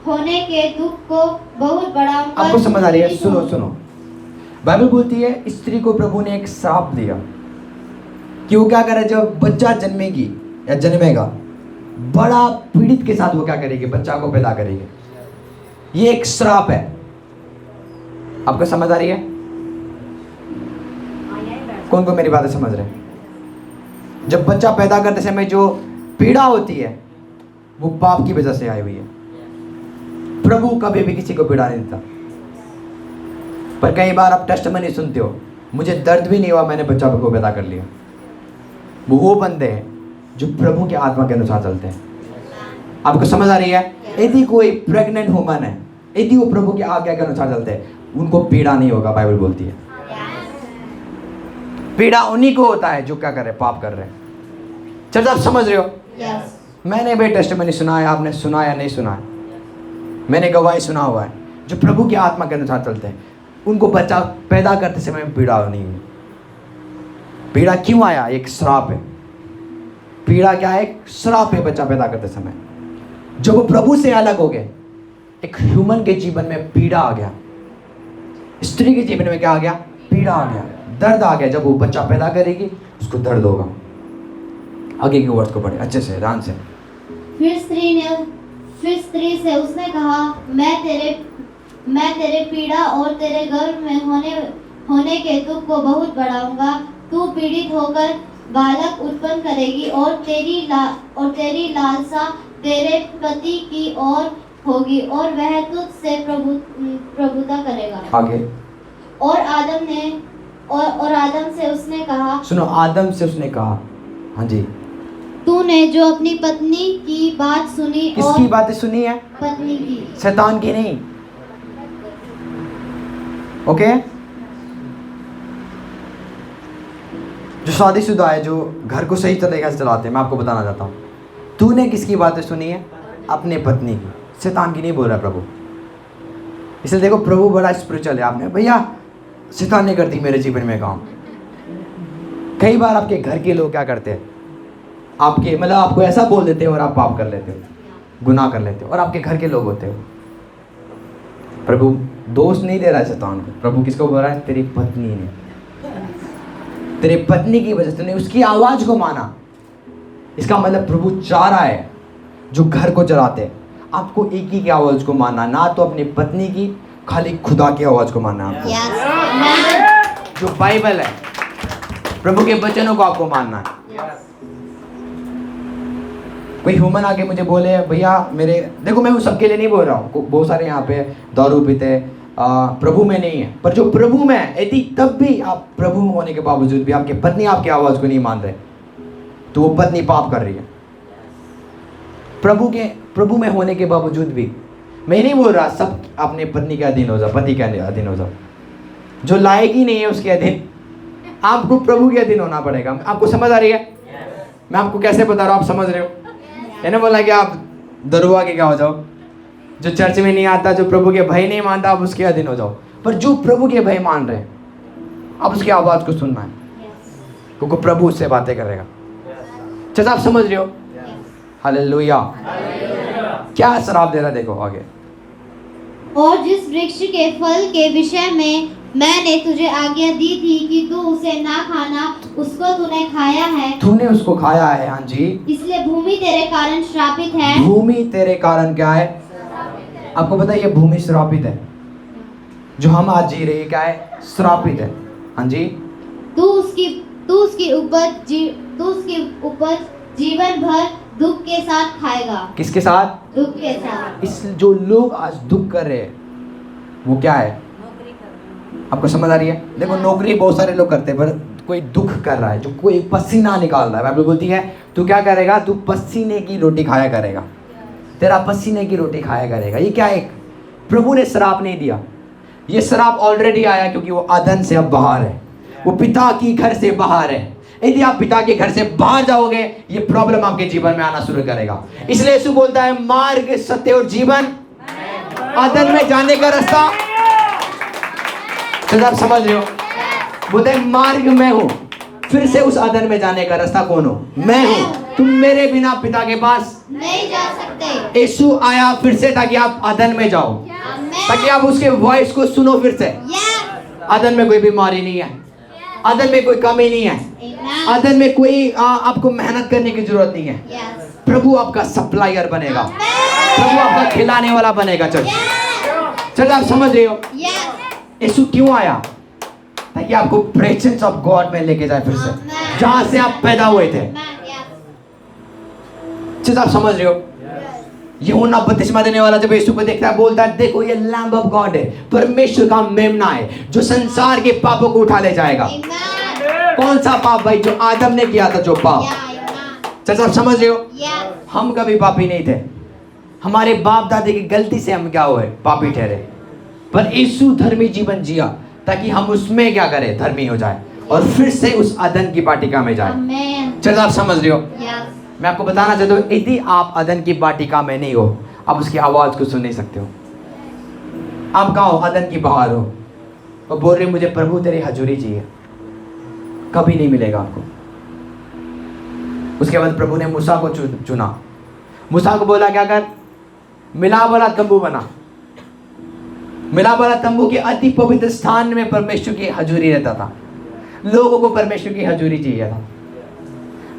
होने के दुख को बहुत बढ़ाऊंगा। आपको समझ आ रही है? सुनो सुनो, बाइबल बोलती है स्त्री को प्रभु ने एक श्राप दिया कि वो क्या करे, जब बच्चा जन्मेगी या जन्मेगा, बड़ा पीड़ित के साथ वो क्या करेगी, बच्चा को पैदा करेगी। ये एक श्राप है। आपको समझ आ रही है? कौन कौन मेरी बातें समझ रहे हैं? जब बच्चा पैदा करते समय जो पीड़ा होती है वो पाप की वजह से आई हुई है। प्रभु कभी भी किसी को पीड़ा नहीं देता। पर कई बार आप टेस्टमनी सुनते हो, मुझे दर्द भी नहीं हुआ, मैंने बच्चा को पैदा कर लिया। वो बंदे हैं जो प्रभु के आत्मा के अनुसार चलते हैं। आपको समझ आ रही है? यदि कोई प्रेग्नेंट वुमन है, यदि वो प्रभु की आज्ञा के अनुसार चलते हैं, उनको पीड़ा नहीं होगा। बाइबल बोलती है पीड़ा उन्हीं को होता है जो क्या कर रहे, पाप कर रहे हैं। चलो आप समझ रहे हो? मैंने भी टेस्टमनी सुना है, आपने सुना या नहीं सुना है? मैंने गवाही सुना हुआ है। जो प्रभु की आत्मा के अनुसार चलते हैं उनको बच्चा पैदा करते समय पीड़ा नहीं हुई। पीड़ा क्यों आया? एक श्राप है। पीड़ा क्या है? एक श्राप है बच्चा पैदा करते समय। जब वो प्रभु से अलग हो गए, एक ह्यूमन के जीवन में पीड़ा आ गया, स्त्री के जीवन में क्या आ गया? पीड़ा आ गया, दर्द आ गया। जब वो बच्चा पैदा करेगी उसको दर्द होगा। आगे के वर्ड को पढ़े अच्छे से, ध्यान से। फिर स्त्री से उसने कहा, मैं तेरे पीड़ा और तेरे गर्भ में होने के दुख को बहुत बढ़ाऊंगा। तू पीड़ित होकर बालक उत्पन्न करेगी और तेरी लालसा तेरे पति की ओर होगी और वह तुझसे प्रभुता करेगा। आगे। और आदम से उसने कहा, सुनो, आदम से उसने कहा, हाँ जी, तूने जो अपनी पत्नी की बात सुनी, किसकी बातें सुनी है? पत्नी की, शैतान की नहीं। ओके? जो शादीशुदा है, जो घर को सही तरीके से चलाते हैं, मैं आपको बताना चाहता हूँ, तूने किसकी बातें सुनी है? अपने पत्नी की। शैतान की नहीं बोल रहा प्रभु। इसलिए देखो, प्रभु बड़ा स्पिरिचुअल है। आपने भैया शैतान ने कर दी मेरे जीवन में काम। कई बार आपके घर के लोग क्या करते हैं, आपके मतलब आपको ऐसा बोल देते हैं और आप पाप कर लेते हो, गुनाह कर लेते हो, और आपके घर के लोग होते हो। प्रभु दोष नहीं दे रहा है शैतान को। प्रभु किसको बोल रहा है? तेरी पत्नी ने, तेरे पत्नी की वजह से तूने उसकी आवाज को माना। इसका मतलब प्रभु चाह रहा है जो घर को चलाते हैं, आपको एक ही की आवाज को मानना, ना तो अपनी पत्नी की, खाली खुदा की आवाज को मानना आपको। जो बाइबल है, प्रभु के वचनों को आपको मानना है। कोई ह्यूमन आके मुझे बोले भैया मेरे, देखो मैं वो सबके लिए नहीं बोल रहा हूँ, बहुत सारे यहाँ पे दारू पीते प्रभु में नहीं है, पर जो प्रभु में है, यदि तब भी आप प्रभु में होने के बावजूद भी आपकी पत्नी आपकी आवाज को नहीं मान रहे, तो वो पत्नी पाप कर रही है। प्रभु में होने के बावजूद भी, मैं नहीं बोल रहा सब अपने पत्नी के अधीन हो जाओ, पति के अधीन हो जाओ। जो लायक ही नहीं है उसके अधीन, आपको प्रभु के अधीन होना पड़ेगा। आपको समझ आ रही है? मैं आपको कैसे बता रहा हूँ, आप समझ रहे हो? मैंने बोला कि आप दरुआ के क्या हो जाओ, जो चर्च में नहीं आता, जो प्रभु के भय नहीं मानता, आप उसके अधीन हो जाओ। पर जो प्रभु के भय मान रहे हैं, आप उसकी आवाज़ को सुनना है, क्योंकि प्रभु उससे बातें करेगा। चलो आप समझ रहे हो? हालेलुया। क्या श्राप दे रहा है, देखो आगे। और जिस वृक्ष के फल के विषय में मैंने तुझे आज्ञा दी थी कि तू उसे ना खाना, उसको तूने खाया है। तूने उसको खाया है, हाँ जी, इसलिए भूमि तेरे कारण श्रापित है। भूमि तेरे कारण क्या है? आपको पता है ये भूमि श्रापित है। जो हम आज जी रहे हैं क्या है? श्रापित है। हाँ जी, तू उसकी उपज जीवन भर दुख के साथ खाएगा। किसके साथ? दुख के साथ। इस जो लोग आज दुख कर रहे हैं वो क्या है? आपको समझ आ रही है? देखो, नौकरी बहुत सारे लोग करते हैं, पर कोई दुख कर रहा है, जो कोई पसीना निकाल रहा है, बाइबल बोलती है तू क्या करेगा? तू पसीने की रोटी खाया करेगा, तेरा पसीने की रोटी खाया करेगा। ये क्या है? प्रभु ने श्राप नहीं दिया, ये श्राप ऑलरेडी आया, क्योंकि वो अदन से अब बाहर है, वो पिता की घर से बाहर है। यदि आप पिता के घर से बाहर जाओगे, ये प्रॉब्लम आपके जीवन में आना शुरू करेगा। इसलिए यीशु बोलता है मार्ग, सत्य और जीवन, अदन में जाने का रास्ता। तो आप समझ रहे हो? बोलते हैं मार्ग मैं हूं, फिर से उस अदन में जाने का रास्ता कौन हो? मैं हूं। तुम मेरे बिना पिता के पास नहीं जा सकते। यीशु आया फिर से ताकि आप अदन में जाओ, आमेन। ताकि आप उसके वॉइस को सुनो फिर से। यस। अदन में कोई बीमारी नहीं है, अदन में कोई कमी नहीं है, आमेन। अदन में कोई आपको मेहनत करने की जरूरत नहीं है। यस। प्रभु आपका सप्लायर बनेगा, आमेन। प्रभु आपका खिलाने वाला बनेगा। चल यस। चल, आप समझ रहे हो यस। यीशु क्यों आया? ताकि आपको प्रेजेंस ऑफ गॉड में लेके जाए फिर से, आमेन। जहां से आप पैदा हुए थे। आमेन। यस। चल, आप समझ रहे हो? यूहन्ना बपतिस्मा देने वाला जब यीशु को देखता है, बोलता है देखो ये लैम्ब ऑफ गॉड है, परमेश्वर का मेमना है जो संसार के पापों को उठा ले जाएगा। आमेन। कौन सा पाप भाई? जो आदम ने किया था, जो पाप। आमेन। चल, आप समझ रहे हो? यस। हम कभी पापी नहीं थे, हमारे बाप दादे की गलती से हम क्या हुए? पापी ठहरे। पर यीशु धर्मी जीवन जिया ताकि हम उसमें क्या करें? धर्मी हो जाए और फिर से उस अदन की वाटिका में जाए। आमेन। चल, आप समझ रहे हो? यस। मैं आपको बताना चाहता हूँ, यदि आप अदन की वाटिका में नहीं हो, आप उसकी आवाज़ को सुन नहीं सकते हो। आप कहाँ हो? अदन की बाहर हो और बोल रहे मुझे प्रभु तेरी हजूरी चाहिए, कभी नहीं मिलेगा आपको। उसके बाद प्रभु ने मूसा को चुना। मूसा को बोला क्या कर? मिलाप वाला तंबू बना। मिलाप वाला तंबू के अति पवित्र स्थान में परमेश्वर की हजूरी रहता था, लोगों को परमेश्वर की हजूरी चाहिए था।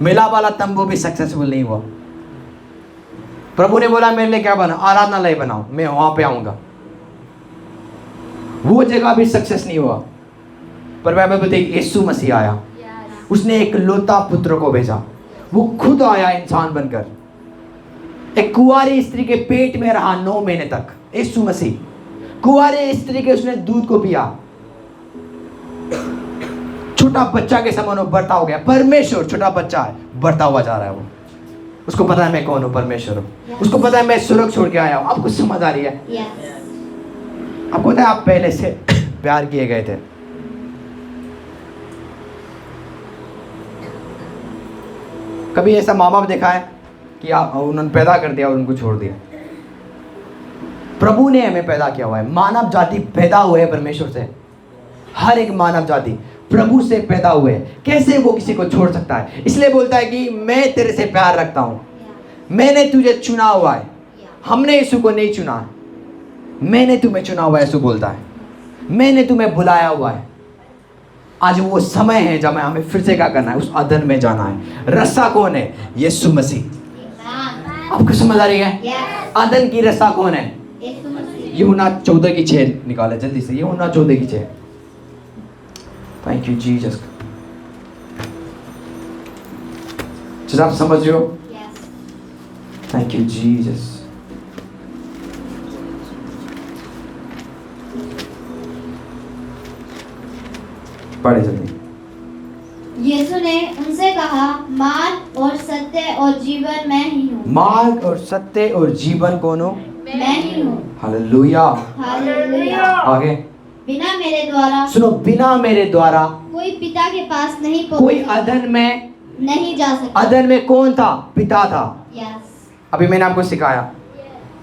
मिलाप वाला तंबू भी सक्सेसफुल नहीं हुआ। प्रभु ने बोला मेरे लिए क्या बना? आराधनालय बनाओ, मैं वहां पे आऊंगा। वो जगह भी सक्सेस नहीं हुआ। पर बाइबल बोलती है यीशु मसीह आया, उसने एक लौता पुत्र को भेजा, वो खुद आया इंसान बनकर, एक कुंवारी स्त्री के पेट में रहा 9 महीने तक। यीशु मसीह कुंवारी स्त्री के उसने दूध को पिया, छोटा बच्चा के समान वो बढ़ता हो गया। परमेश्वर छोटा बच्चा है, बढ़ता हुआ जा रहा है। वो उसको पता है मैं कौन हूँ, परमेश्वर हूँ। उसको पता है मैं स्वर्ग छोड़ के आया हूँ। आपको समझ आ रही है? यस। आपको पता है आप पहले से प्यार किए गए थे। कभी ऐसा माँ बाप देखा है कि आप उन्होंने पैदा कर दिया और उनको छोड़ दिया? प्रभु ने हमें पैदा किया हुआ है, मानव जाति पैदा हुए है परमेश्वर से। हर एक मानव जाति प्रभु से पैदा हुए। कैसे वो किसी को छोड़ सकता है? इसलिए बोलता है कि मैं तेरे से प्यार रखता हूँ, मैंने तुझे चुना हुआ है। हमने यीशु को नहीं चुना है, मैंने तुम्हें चुना हुआ है। यीशु बोलता है मैंने तुम्हें बुलाया हुआ है। आज वो समय है जब हमें फिर से क्या करना है? उस अदन में जाना है। रस्सा कौन है? यीशु मसीह। आपको समझ आ रही है? अदन की रस्सा कौन है? यूहन्ना 14:6 निकाले जल्दी से। यूहन्ना 14:6। Thank you Jesus. आप समझ रहे हो? Thank you Jesus. पढ़े जल्दी। यीशु ने उनसे कहा, मार्ग और सत्य और जीवन मैं ही हूँ। मार्ग और सत्य और जीवन कौन हो? मैं ही हूँ। हालेलुया। हालेलुया। आगे बिना मेरे द्वारा सुनो, बिना मेरे द्वारा कोई पिता के पास नहीं कोई पहुंच अदन में नहीं जा सकता। अदन में कौन था? पिता था। यस। अभी मैंने आपको सिखाया,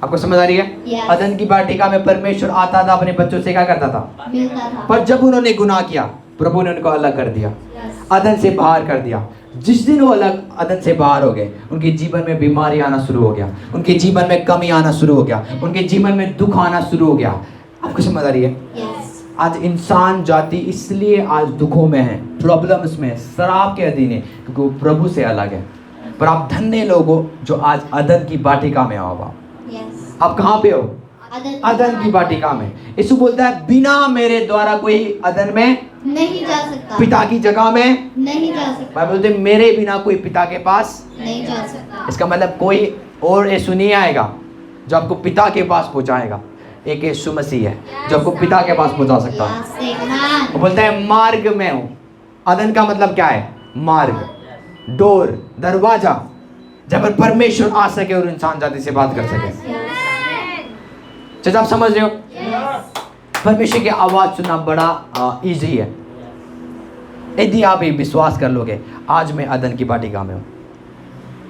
आपको समझ आ रही है? Yes. अदन की वाटिका में परमेश्वर आता था, अपने बच्चों से क्या करता था? मिलता था। पर जब उन्होंने गुनाह किया, प्रभु ने उनको अलग कर दिया, Yes. अदन से बाहर कर दिया। जिस दिन वो अलग अदन से बाहर हो गए, उनके जीवन में बीमारी आना शुरू हो गया, उनके जीवन में कमी आना शुरू हो गया, उनके जीवन में दुख आना शुरू हो गया। आपको समझ आ रही है? Yes. आज इंसान जाति इसलिए आज दुखों में है, प्रॉब्लम्स में, शराब के अधीन है, क्योंकि वो प्रभु से अलग है। पर आप धन्य लोग हो जो आज अदन की वाटिका में आओ। Yes. आप कहाँ पे हो? अदन की वाटिका में। यीशु बोलता है बिना मेरे द्वारा कोई अदन में नहीं जा सकता। पिता की जगह में नहीं जा सकता। बाइबल बोलते हैं मेरे बिना कोई पिता के पास। नहीं जा सकता। इसका मतलब कोई और यीशु नहीं आएगा जो आपको पिता के पास पहुंचाएगा। एक यीशु मसीह है जो आपको पिता के पास पहुंचा सकता है। Yes, amen. वो बोलता है मार्ग में हूँ। अदन का मतलब क्या है? मार्ग, डोर, दरवाजा, जब पर परमेश्वर आ सके और इंसान जाति से बात कर सके। चल आप समझ रहे हो? परमेश्वर की आवाज़ सुनना बड़ा इजी है यदि आप ये विश्वास कर लोगे आज मैं अदन की वाटिका में हूँ।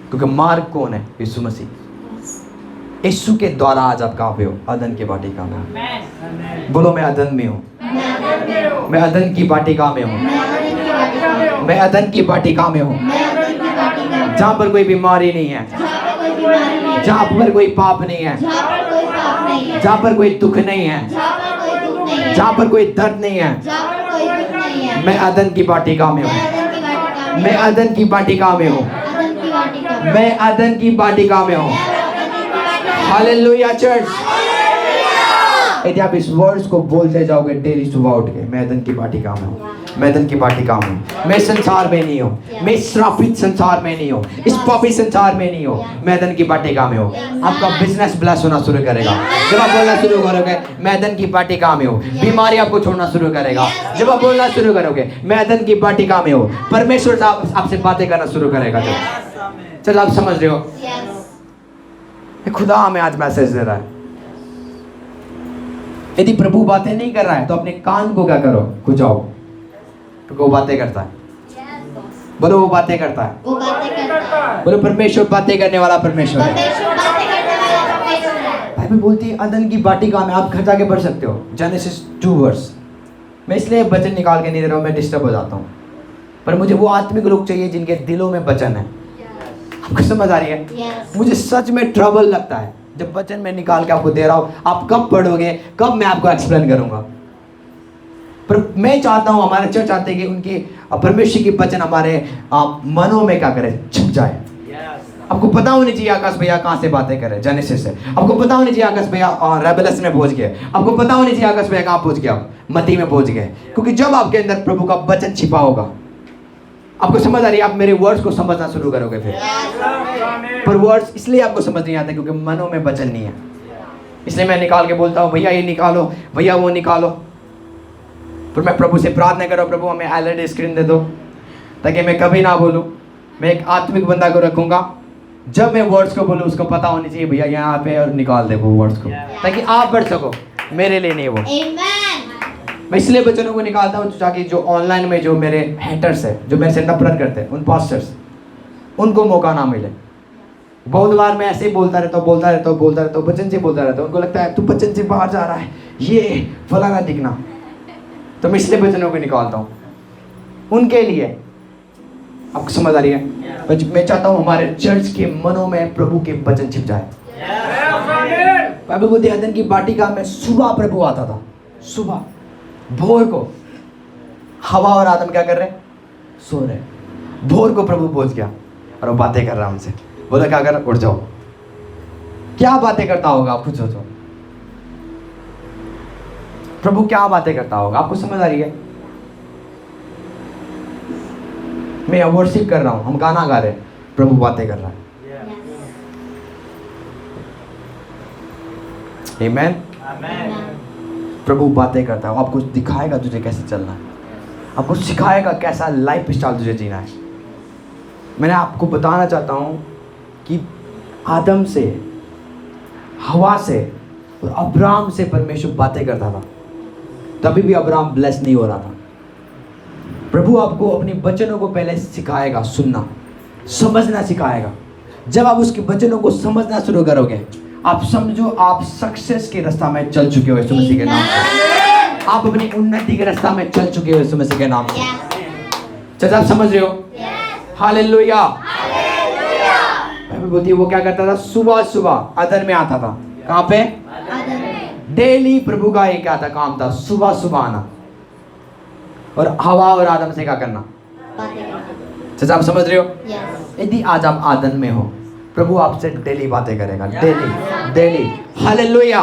क्योंकि मार्ग कौन है? यीशु मसीह। यीशु के द्वारा आज आप कहाँ पे हो? अदन की वाटिका में हूँ। बोलो मैं अदन में हूँ। मैं अदन की वाटिका में हूँ। मैं अदन की वाटिका में हूँ। जहाँ पर कोई बीमारी नहीं है, जहाँ पर कोई बीमारी नहीं है, जहाँ पर कोई पाप नहीं है, जहाँ पर कोई पाप नहीं है, जहाँ पर कोई दुख नहीं है, जहाँ पर कोई दुख नहीं है, जहाँ पर कोई दर्द नहीं है, जहाँ पर कोई दुख नहीं है। मैं अदन की वाटिका में मैं हूँ। अदन की वाटिका में, मैं अदन की वाटिका में हूँ। अदन की वाटिका में, मैं अदन की वाटिका में हूँ। मैं अदन की वाटिका में। Hallelujah church. यदि आप इस वर्ड्स को बोलते जाओगे डेली सुबह उठ के, मैं अदन की वाटिका में हूँ, मैं अदन की वाटिका में हूँ, मैं संसार में नहीं हूँ, मैं श्रापित संसार में नहीं हूँ, इस पापी संसार में नहीं हूँ, मैं अदन की वाटिका में हूँ। आपका बिजनेस ब्लेस होना शुरू करेगा जब आप बोलना शुरू करोगे मैं अदन की वाटिका में हूँ। बीमारी आपको छोड़ना शुरू करेगा जब आप बोलना शुरू करोगे मैं अदन की वाटिका में हूँ। परमेश्वर आपसे बातें करना शुरू करेगा जब। चलो आप समझ रहे हो, Yes. खुदा हमें आज मैसेज दे रहा है। यदि प्रभु बातें नहीं कर रहा है तो अपने कान को क्या करो, खुजाओ, क्योंकि वो बातें करता है। बोलो वो बातें करता है। वो बातें करता है। बोलो परमेश्वर बातें करने वाला परमेश्वर है। परमेश्वर बातें करने वाला परमेश्वर है। बाइबल बोलती है अदन की वाटिका में, आप घर जाके पढ़ सकते हो जेनेसिस 2 वर्स। मैं इसलिए वचन निकाल के नहीं दे रहा हूँ, मैं डिस्टर्ब हो जाता हूँ, पर मुझे वो आत्मिक लोग चाहिए जिनके दिलों में वचन है। आपको समझ आ रही है? Yes. मुझे सच में ट्रबल लगता है जब वचन में निकाल के आपको दे रहा हूँ, आप कब पढ़ोगे, कब मैं आपको एक्सप्लेन करूंगा। पर मैं चाहता हूँ, हमारे चर्च चाहते हैं कि उनकी परमेश्वर की वचन हमारे मनों में क्या करे, छिप जाए। आपको पता होनी चाहिए आकाश भैया कहाँ से बातें करे, जेनेसिस से। आपको पता होनी चाहिए आकाश भैया रेबेलस में पहुंच गए। आपको पता होनी चाहिए आकाश भैया कहाँ पहुंच गया, मती में पहुंच गए। क्योंकि जब आपके अंदर प्रभु का वचन छिपा होगा, आपको समझ आ रही है, आप मेरे वर्ड्स को समझना शुरू करोगे फिर। पर वर्ड्स इसलिए आपको समझ नहीं आते क्योंकि मनों में वचन नहीं है। इसलिए मैं निकाल के बोलता हूँ भैया ये निकालो, भैया वो निकालो। फिर मैं प्रभु से प्रार्थना करो, प्रभु हमें एलईडी स्क्रीन दे दो ताकि मैं कभी ना बोलूँ। मैं एक आत्मिक बंदा को रखूँगा, जब मैं वर्ड्स को बोलूँ उसको पता होनी चाहिए भैया यहाँ पे, और निकाल दे वो वर्ड्स को, ताकि आप बढ़ सको, मेरे लिए नहीं वो। Amen. मैं इसलिए बच्चों को निकालता हूँ ताकि जो ऑनलाइन में जो मेरे हेटर्स है, जो मेरे से नफरत करते हैं, उन पास्टर्स, उनको मौका ना मिले। बहुत बार मैं ऐसे ही बोलता रहता हूँ, बच्चन से बोलता रहता हूँ। उनको लगता है तू बच्चन से बाहर जा रहा है, ये फलाना दिखना। तो मैं इसलिए बच्चनों को निकालता हूँ उनके लिए। आपको समझ आ रही है? मैं चाहता हूँ हमारे चर्च के मनों में प्रभु के वचन छिप जाए। बाइबल बोलती है अदन की वाटिका में सुबह प्रभु आता था, सुबह भोर को। हवा और आदम क्या कर रहे, सो रहे। भोर को प्रभु पहुंच गया और वो बातें कर रहा है उनसे। बोला क्या कर, उठ जाओ। क्या बातें करता होगा, आप खुद सोचो। प्रभु क्या बातें करता होगा, आपको समझ आ रही है? मैं वर्शिप कर रहा हूं, हम गाना गा रहे, प्रभु बातें कर रहा है। आमेन। प्रभु बातें करता है, आपको दिखाएगा तुझे कैसे चलना है, आपको सिखाएगा कैसा लाइफ स्टाइल तुझे जीना है। मैंने आपको बताना चाहता हूं कि आदम से, हवा से और अब्राहम से परमेश्वर बातें करता था, तभी भी अब्राहम ब्लेस नहीं हो रहा था। प्रभु आपको अपने वचनों को पहले सिखाएगा, सुनना, समझना सिखाएगा। जब आप उसके वचनों को समझना शुरू करोगे, आप समझो आप सक्सेस के रास्ता में चल चुके हो यीशु मसीह के नाम से। आप अपनी उन्नति के रास्ता में चल चुके हो यीशु मसीह के नाम से। चाचा आप समझ रहे हो? हालेलुया। बाइबल बोलती है वो क्या करता था, सुबह सुबह अदन में आता था। कहाँ पे? डेली प्रभु का एक क्या था, काम था, सुबह सुबह आना और हवा और आदम से क्या करना, चाचा आप समझ रहे हो? यदि आज आप आदन में हो, प्रभु आपसे डेली बातें करेगा, डेली डेली। हालेलुया।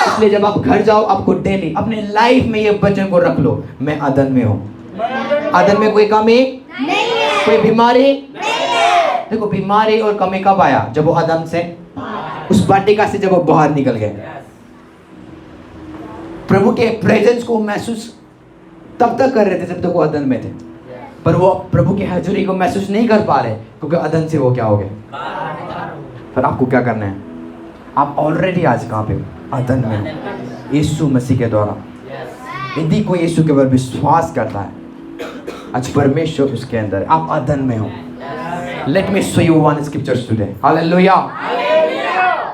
इसलिए जब आप घर जाओ, आपको डेली अपने लाइफ में ये वचन को रख लो, मैं आदन में हूँ। आदन में कोई कमी नहीं है, कोई बीमारी नहीं है। देखो बीमारी और कमी कब आया, जब वो आदम से, उस वाटिका से जब वो बाहर निकल गए। प्रभु के प्रेजेंस को महसूस तब तक कर रहे थे जब तक वो अदन में थे, पर वो प्रभु की हाजिरी को महसूस नहीं कर पा रहे क्योंकि अदन से वो क्या हो गए। पर आपको क्या करना है, आप ऑलरेडी आज कहाँ पे, अदन में हो, यीशु मसीह के द्वारा। यदि कोई यीशु के ऊपर विश्वास करता है, आज परमेश्वर उसके अंदर, आप अदन में हो। Let me show you one scriptures today. Hallelujah.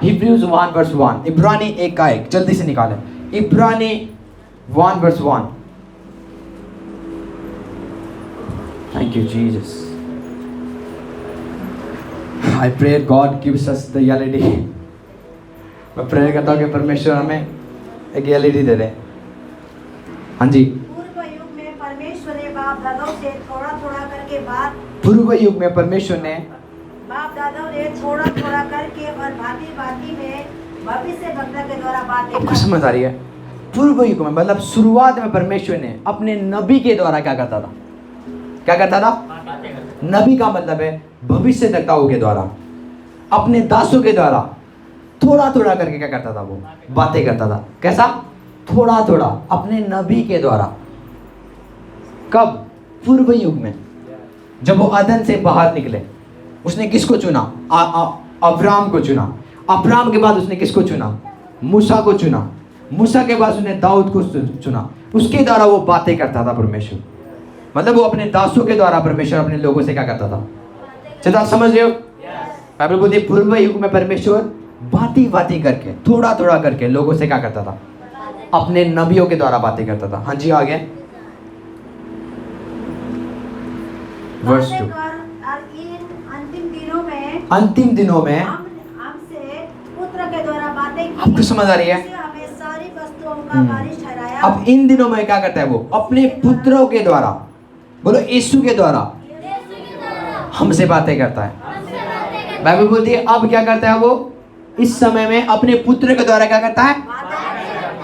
Hebrews 1:1, इब्रानी 1:1, जल्दी से निकालें। इब्रानी 1:1। Thank you Jesus. I pray God gives us the LED. मैं प्रे करता हूँ कि परमेश्वर हमें एक एलईडी दे दे। हाँ जी। पूर्व युग में परमेश्वर ने बाप दादों से थोड़ा थोड़ा करके बात पूर्व युग में परमेश्वर ने बाप दादों ने थोड़ा थोड़ा करके और भांति भांति में भविष्य वक्ता के द्वारा बातें आपको की। समझ आ रही है? पूर्व युग में मतलब शुरुआत में परमेश्वर ने अपने नबी के द्वारा क्या करता था? क्या करता था? नबी का मतलब है भविष्यद्वक्ताओं के द्वारा, अपने दासों के द्वारा थोड़ा थोड़ा करके क्या करता था? वो बातें करता था। कैसा? थोड़ा थोड़ा अपने नबी के द्वारा। कब? पूर्व युग में, जब वो अदन से बाहर निकले। उसने किसको चुना? अब्राम को चुना। अब्राम के बाद उसने किसको चुना? मूसा को चुना। मूसा के बाद उसने दाऊद को चुना। उसके द्वारा वो बातें करता था परमेश्वर। मतलब वो अपने दासों के द्वारा परमेश्वर अपने लोगों से क्या करता था? चलो आप समझ रहे हो? बाइबल बोलती है पूर्व युग में परमेश्वर बाती बाती करके, थोड़ा थोड़ा करके लोगों से क्या करता था? अपने नबियों के द्वारा बातें करता था। हाँ जी, आगे वर्स 2। अंतिम दिनों में हमसे पुत्र के द्वारा बातें की। आपको समझ आ रही है? हमें सारी वस्तुओं का वारिस ठहराया। अब इन दिनों में क्या करता है वो? अपने पुत्रों के द्वारा, बोलो यीशु के द्वारा हमसे बातें करता है। बाइबल बोलती है अब क्या करता है वो? इस समय में अपने पुत्र के द्वारा क्या करता है?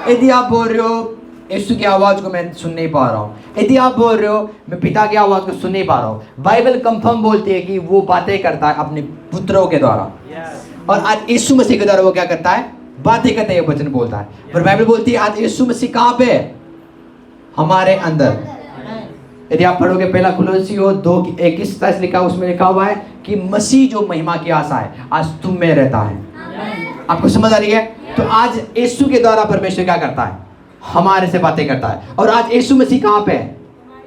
यदि आप बोल रहे हो यीशु की आवाज को मैं सुन नहीं पा रहा हूँ, यदि आप बोल रहे हो मैं पिता की आवाज को सुन नहीं पा रहा हूँ, बाइबल कंफर्म बोलती है कि वो बातें करता है अपने पुत्रों के द्वारा। और आज यीशु मसीह के द्वारा वो क्या करता है? बातें करते हैं, वचन बोलता है। पर बाइबल बोलती है आज यीशु मसीह कहाँ पे है? हमारे अंदर। यदि आप पढ़ोगे पहला कुलोसियों 2:21 लिखा, उसमें लिखा हुआ है कि मसीह जो महिमा की आशा है आज तुम में रहता है। आपको समझ आ रही है? तो आज यीशु के द्वारा परमेश्वर क्या करता है? हमारे से बातें करता है। और आज यीशु मसीह कहाँ पे है?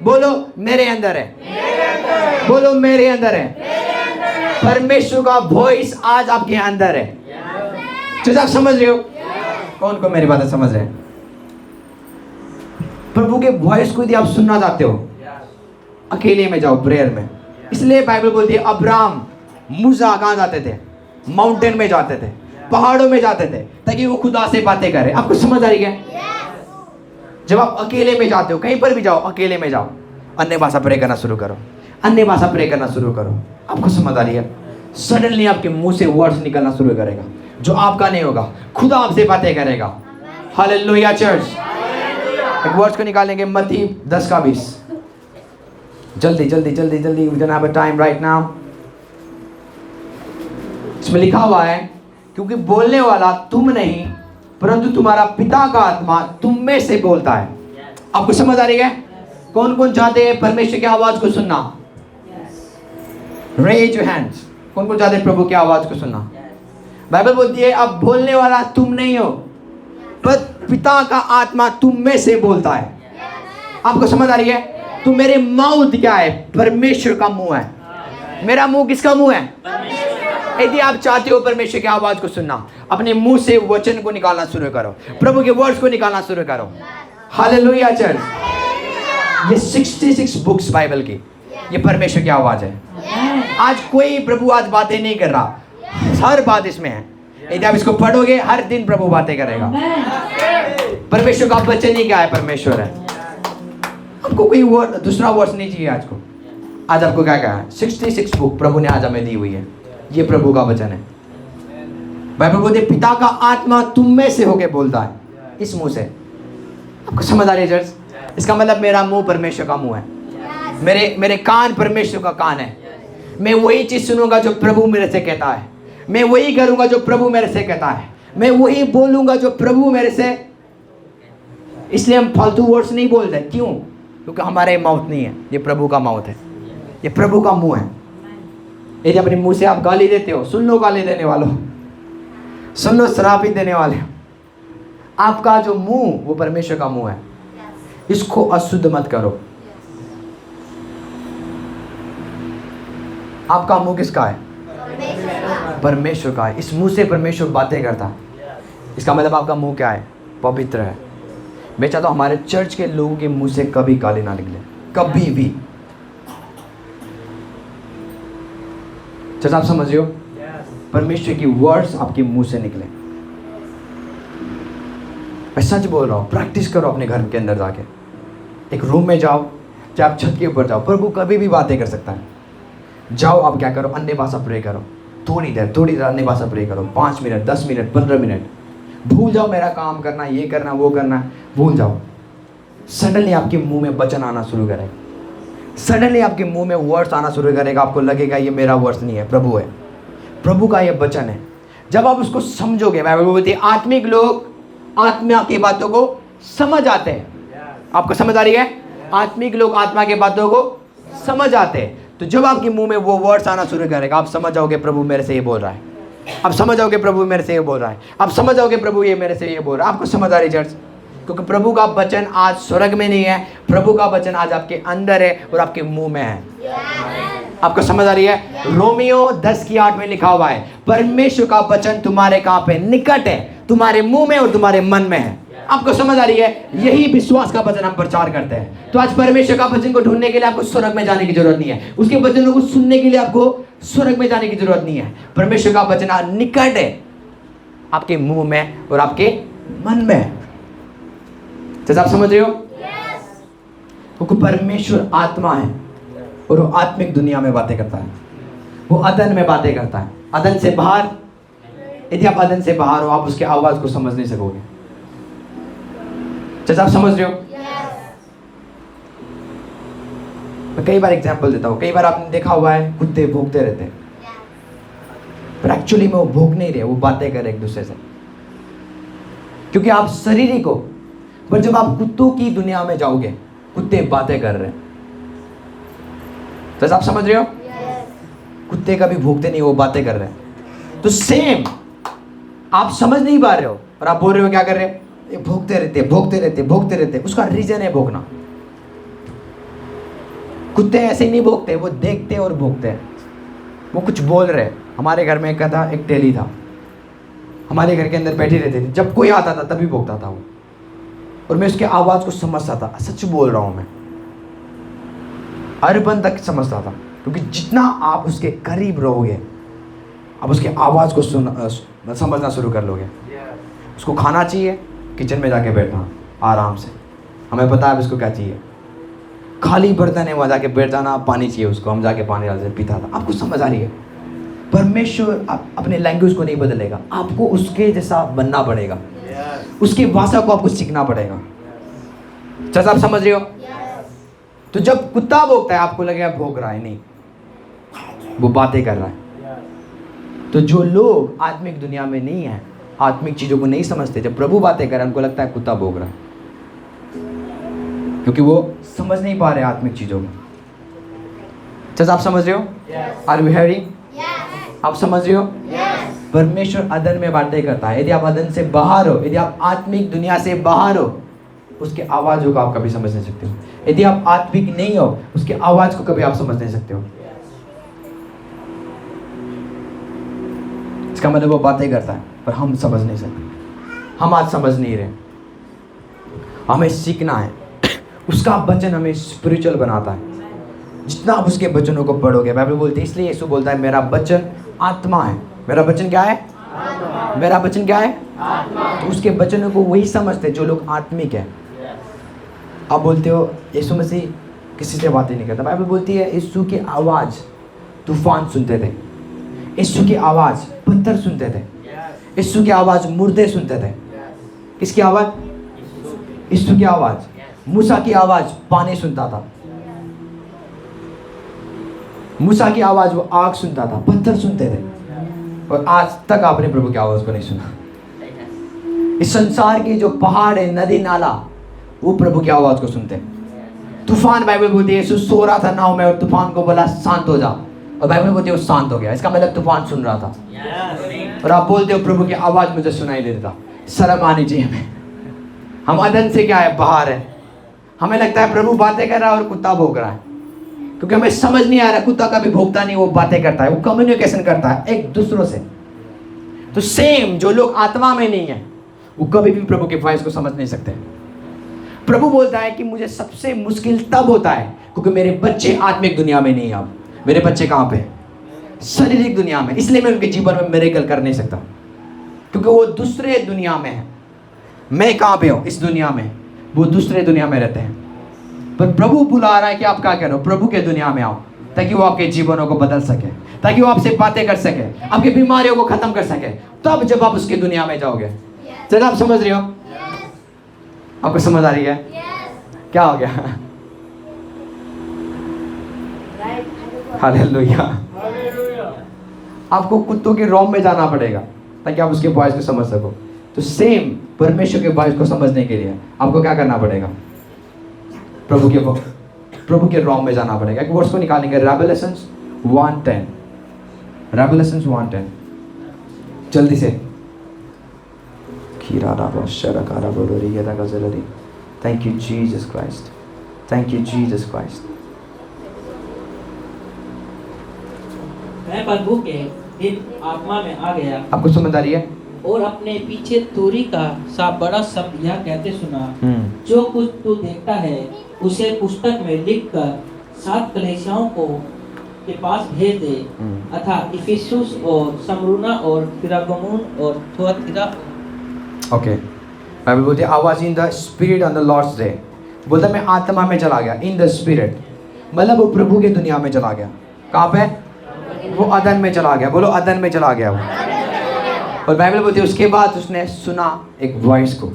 बोलो मेरे अंदर है। बोलो मेरे अंदर है। परमेश्वर का वॉइस आज आपके अंदर है। तो आप समझ रहे हो? कौन कौन मेरी बातें समझ रहे हैं? प्रभु के वॉइस को यदि आप सुनना चाहते हो, अकेले में जाओ प्रेयर में। इसलिए बाइबल बोलती है अब्राहम मूसा कहाँ जाते थे? माउंटेन में जाते थे, पहाड़ों में जाते थे, ताकि वो खुदा से बातें करे। आपको समझ आ रही है? जब आप अकेले में जाते हो, कहीं पर भी जाओ, अकेले में जाओ, अन्य भाषा प्रे करना शुरू करो। अन्य भाषा प्रे करना शुरू करो। आपको समझ आ रही है? सडनली आपके मुंह से वर्ड्स निकलना शुरू करेगा जो आपका नहीं होगा। खुदा आपसे बातें करेगा। Hallelujah church. एक वर्ड्स को निकालेंगे मत्ती 10:20। जल्दी जल्दी जल्दी जल्दी, we don't have a time right now. इसमें लिखा हुआ है क्योंकि बोलने वाला तुम नहीं परंतु तुम्हारा पिता का आत्मा तुम में से बोलता है। आपको समझ आ रही है? कौन कौन चाहते हैं परमेश्वर की आवाज को सुनना? Raise your hands. कौन कौन चाहते हैं प्रभु की आवाज को सुनना? बाइबल बोलती है अब बोलने वाला तुम नहीं हो पर पिता का आत्मा तुम में से बोलता है। आपको समझ आ रही है? तो मेरे माउथ क्या है? परमेश्वर का मुंह है। मेरा मुंह किसका मुंह है? यदि आप चाहते हो परमेश्वर की आवाज को सुनना, अपने मुंह से वचन को निकालना शुरू करो, प्रभु के वर्ड्स को निकालना शुरू करो। Hallelujah church. ये 66 बुक्स बाइबल की, ये परमेश्वर की आवाज है। आज कोई प्रभु आज बातें नहीं कर रहा, हर बात इसमें है। यदि आप इसको पढ़ोगे हर दिन प्रभु बातें करेगा। परमेश्वर का वचन ही क्या है? परमेश्वर है। आपको कोई वर्ड, दूसरा वर्ड्स नहीं चाहिए आज को। आज आपको क्या क्या है? 66 बुक प्रभु ने आज हमें दी हुई है। ये प्रभु का वचन है। बाइबल बोलती है पिता का आत्मा तुम में से होके बोलता है, इस मुंह से। आपको समझ आ रही है चर्च? इसका मतलब मेरा मुंह परमेश्वर का मुंह है। मेरे कान परमेश्वर का कान है। मैं वही चीज सुनूंगा जो प्रभु मेरे से कहता है। मैं वही करूंगा जो प्रभु मेरे से कहता है। मैं वही बोलूंगा जो प्रभु मेरे से। इसलिए हम फालतू वर्ड्स नहीं बोलते। क्यों? क्योंकि हमारे माउथ नहीं है, ये प्रभु का माउथ है, ये प्रभु का मुंह है। यदि अपने मुंह से आप गाली देते हो, सुन लो गाली देने वालों, सुन लो श्राप देने वाले। आपका जो मुंह वो परमेश्वर का मुंह है। इसको अशुद्ध मत करो। आपका मुंह किसका है? परमेश्वर का है। इस मुंह से परमेश्वर बातें करता है। इसका मतलब आपका मुंह क्या है? पवित्र है। मैं चाहता हूं हमारे चर्च के लोगों के मुंह से कभी गाली ना निकले, कभी भी। चर्च आप समझ रहे हो? परमेश्वर की वर्ड्स आपके मुंह से निकले। मैं सच बोल रहा हूँ, प्रैक्टिस करो अपने घर के अंदर जाके। एक रूम में जाओ, चाहे आप छत के ऊपर जाओ, प्रभु कभी भी बातें कर सकता है। जाओ, आप क्या करो, अन्य भाषा प्रे करो, थोड़ी देर अन्य भाषा प्रे करो, 5 मिनट, 10 मिनट, 15 मिनट। भूल जाओ मेरा काम करना, ये करना, वो करना, भूल जाओ। सडनली आपके मुंह में वचन आना शुरू करेगा, सडनली आपके मुंह में वर्ड्स आना शुरू करेगा। आपको लगेगा ये मेरा वर्ड्स नहीं है, प्रभु है, प्रभु का ये वचन है। जब आप उसको समझोगे, बाइबल बोलती है आत्मिक लोग आत्मा की बातों को समझ आते हैं। आपको समझ आ रही है? आत्मिक लोग आत्मा की बातों को समझ आते हैं। तो जब आपके मुंह में वो वर्ड्स आना शुरू करेगा, आप समझ जाओगे प्रभु मेरे से ये बोल रहा है, आप समझ जाओगे प्रभु मेरे से ये बोल रहा है, आप समझ जाओगे प्रभु ये मेरे से ये बोल रहा है। आपको समझ आ रही चर्च? क्योंकि प्रभु का वचन आज स्वर्ग में नहीं है, प्रभु का वचन आज आपके अंदर है और आपके मुंह में है। आपको समझ आ रही है? रोमियो 10:8 में लिखा हुआ है, परमेश्वर का वचन तुम्हारे कहाँ पे? निकट है, तुम्हारे मुंह में और तुम्हारे मन में है। आपको समझ आ रही है? यही विश्वास का वचन हम प्रचार करते हैं। तो आज परमेश्वर का वचन को ढूंढने के लिए आपको स्वर्ग में जाने की जरूरत नहीं है, उसके वचनों को सुनने के लिए आपको स्वर्ग में जाने की जरूरत नहीं है। परमेश्वर का वचन आज निकट है, आपके मुंह में और आपके मन में है। जैसे आप समझ रहे हो? क्योंकि परमेश्वर आत्मा है और वो आत्मिक दुनिया में बातें करता है, वो अदन में बातें करता है। अदन से बाहर, यदि आप अदन से बाहर हो, आप उसके आवाज को समझ नहीं सकोगे। जैसे आप समझ रहे हो? मैं कई बार एग्जांपल देता हूँ। कई बार आपने देखा हुआ है कुत्ते भौंकते रहते हैं, पर एक्चुअली में वो भौंक नहीं रहे, वो बातें कर रहे एक दूसरे से, क्योंकि आप शरीरी को। पर जब आप कुत्तों की दुनिया में जाओगे, कुत्ते बातें कर रहे हैं। जैसे आप समझ रहे हो? कुत्ते कभी भौंकते नहीं, वो बातें कर रहे हैं। तो सेम, आप समझ नहीं पा रहे हो और आप बोल रहे हो क्या कर रहे हैं? ये भौंकते रहते, भौंकते रहते, भौंकते रहते। उसका रीजन है भौंकना। कुत्ते ऐसे ही नहीं भौंकते, वो देखते और भौंकते हैं, वो कुछ बोल रहे हैं। हमारे घर में एक टेली था, हमारे घर के अंदर बैठी रहती थी। जब कोई आता था तभी भौंकता था वो, और मैं उसके आवाज़ को समझता था। सच बोल रहा हूँ मैं, अरबन तक समझता था, क्योंकि जितना आप उसके करीब रहोगे, आप उसके आवाज़ को समझना शुरू कर लोगे। उसको खाना चाहिए, किचन में जाके बैठना आराम से, हमें पता है उसको क्या चाहिए। खाली बर्तन है, वहाँ जाके बैठ जाना, पानी चाहिए उसको, हम जाके पानी डाल से पीता था। आपको समझ आ रही है? परमेश्वर अपने लैंग्वेज को नहीं बदलेगा, आपको उसके जैसा बनना पड़ेगा, उसकी भाषा को आपको सीखना पड़ेगा। जैसा आप समझ रहे हो? तो जब कुत्ता भौंकता है, आपको लगेगा भौंक रहा है, नहीं, वो बातें कर रहा है। तो जो लोग आत्मिक दुनिया में नहीं है, आत्मिक चीजों को नहीं समझते, जब प्रभु बातें कर रहे हैं, उनको लगता है कुत्ता भौंक रहा है, क्योंकि वो समझ नहीं पा रहे आत्मिक चीजों को। जैसा आप समझ रहे हो? Are you hearing? आप समझ रहे हो? परमेश्वर अदन में बातें करता है। यदि आप अदन से बाहर हो, यदि आप आत्मिक दुनिया से बाहर हो, उसके आवाज़ों को आप कभी समझ नहीं सकते हो। यदि आप आत्मिक नहीं हो, उसके आवाज़ को कभी आप समझ नहीं सकते हो। इसका मतलब वो बातें करता है, पर हम समझ नहीं सकते। हम आज समझ नहीं रहे। हमें सीखना है। उसका वचन हमें स्पिरिचुअल बनाता है। जितना आप उसके वचनों को पढ़ोगे, बाइबल बोलती है, इसलिए यीशु बोलता है मेरा वचन आत्मा है। मेरा वचन क्या है? मेरा वचन क्या है? तो उसके वचनों को वही समझते जो लोग आत्मिक है। आप बोलते हो यीशु मसीह किसी से बातें नहीं करता। बाइबल बोलती है यीशु की आवाज़ तूफान सुनते थे, यीशु की आवाज़ पत्थर सुनते थे, यीशु की आवाज़ मुर्दे सुनते थे। किसकी आवाज़? यीशु की आवाज़। मूसा की आवाज़ पानी सुनता था, मूसा की आवाज़ वो आग सुनता था, पत्थर सुनते थे। और आज तक आपने प्रभु की आवाज़ को नहीं सुना। इस संसार के जो पहाड़ है, नदी नाला, वो प्रभु की आवाज़ को सुनते हैं। तूफान, बाइबल बोलती है यीशु सो रहा था नाव में और तूफान को बोला शांत हो जा, और बाइबल बोलती है वो शांत हो गया। इसका मतलब तूफान सुन रहा था। और आप बोलते हो प्रभु की आवाज़ मुझे सुनाई दे देता। शर्म आनी चाहिए हमें। हम अदन से क्या है? बाहर है। हमें लगता है प्रभु बातें कर रहा है और कुत्ता भौंक रहा है, क्योंकि हमें समझ नहीं आ रहा। कुत्ता कभी भौंकता नहीं, वो बातें करता है, वो कम्युनिकेशन करता है एक दूसरों से। तो सेम, जो लोग आत्मा में नहीं है, वो कभी भी प्रभु की वॉइस को समझ नहीं सकते। प्रभु बोलता है कि मुझे सबसे मुश्किल तब होता है क्योंकि मेरे बच्चे आत्मिक दुनिया में नहीं है। अब मेरे बच्चे कहाँ पे? शारीरिक दुनिया में, इसलिए मैं उनके जीवन में मिरेकल कर नहीं सकता, क्योंकि वो दूसरे दुनिया में है। मैं कहाँ पे हूँ इस दुनिया में, वो दूसरे दुनिया में रहते हैं। पर प्रभु बुला रहा है कि आप क्या करो, प्रभु के दुनिया में आओ, ताकि वो आपके जीवनों को बदल सके, ताकि वो आपसे बातें कर सके, आपकी बीमारियों को खत्म कर सके। तब जब आप उसकी दुनिया में जाओगे, चलो आप समझ रहे हो? आपको समझ आ रही है? क्या हो गया? हालेलुया। आपको कुत्तों के रोम में जाना पड़ेगा ताकि आप उसके वॉइस को समझ सको। तो सेम परमेश्वर के वॉइस को समझने के लिए आपको क्या करना पड़ेगा? प्रभु के रोम में जाना पड़ेगा। एक वर्ड्स को निकालेंगे, रेवलेशंस 1:10, रेवलेशंस 1:10, जल्दी से। Thank you Jesus Christ, thank you Jesus Christ. मैं प्रभु के दिन आत्मा में आ गया आपको समझ आ रही है? और अपने पीछे तुरी का सा बड़ा शब्द यह कहते सुना, जो कुछ तू देखता है उसे पुस्तक में लिखकर 7 कलीसियाओं को के पास भेज दे, अर्थात इफिसुस और स्मुरना और पिरगमुन और थुआतीरा। ओके, बाइबल बोलती है I was in the spirit on the Lord's day. बोलता मैं आत्मा में चला गया, इन द स्पिरिट, मतलब वो प्रभु की दुनिया में चला गया। कहाँ पे? वो अदन में चला गया। बोलो अदन में चला गया वो। और बाइबल बोलती है उसके बाद उसने सुना एक वॉइस को,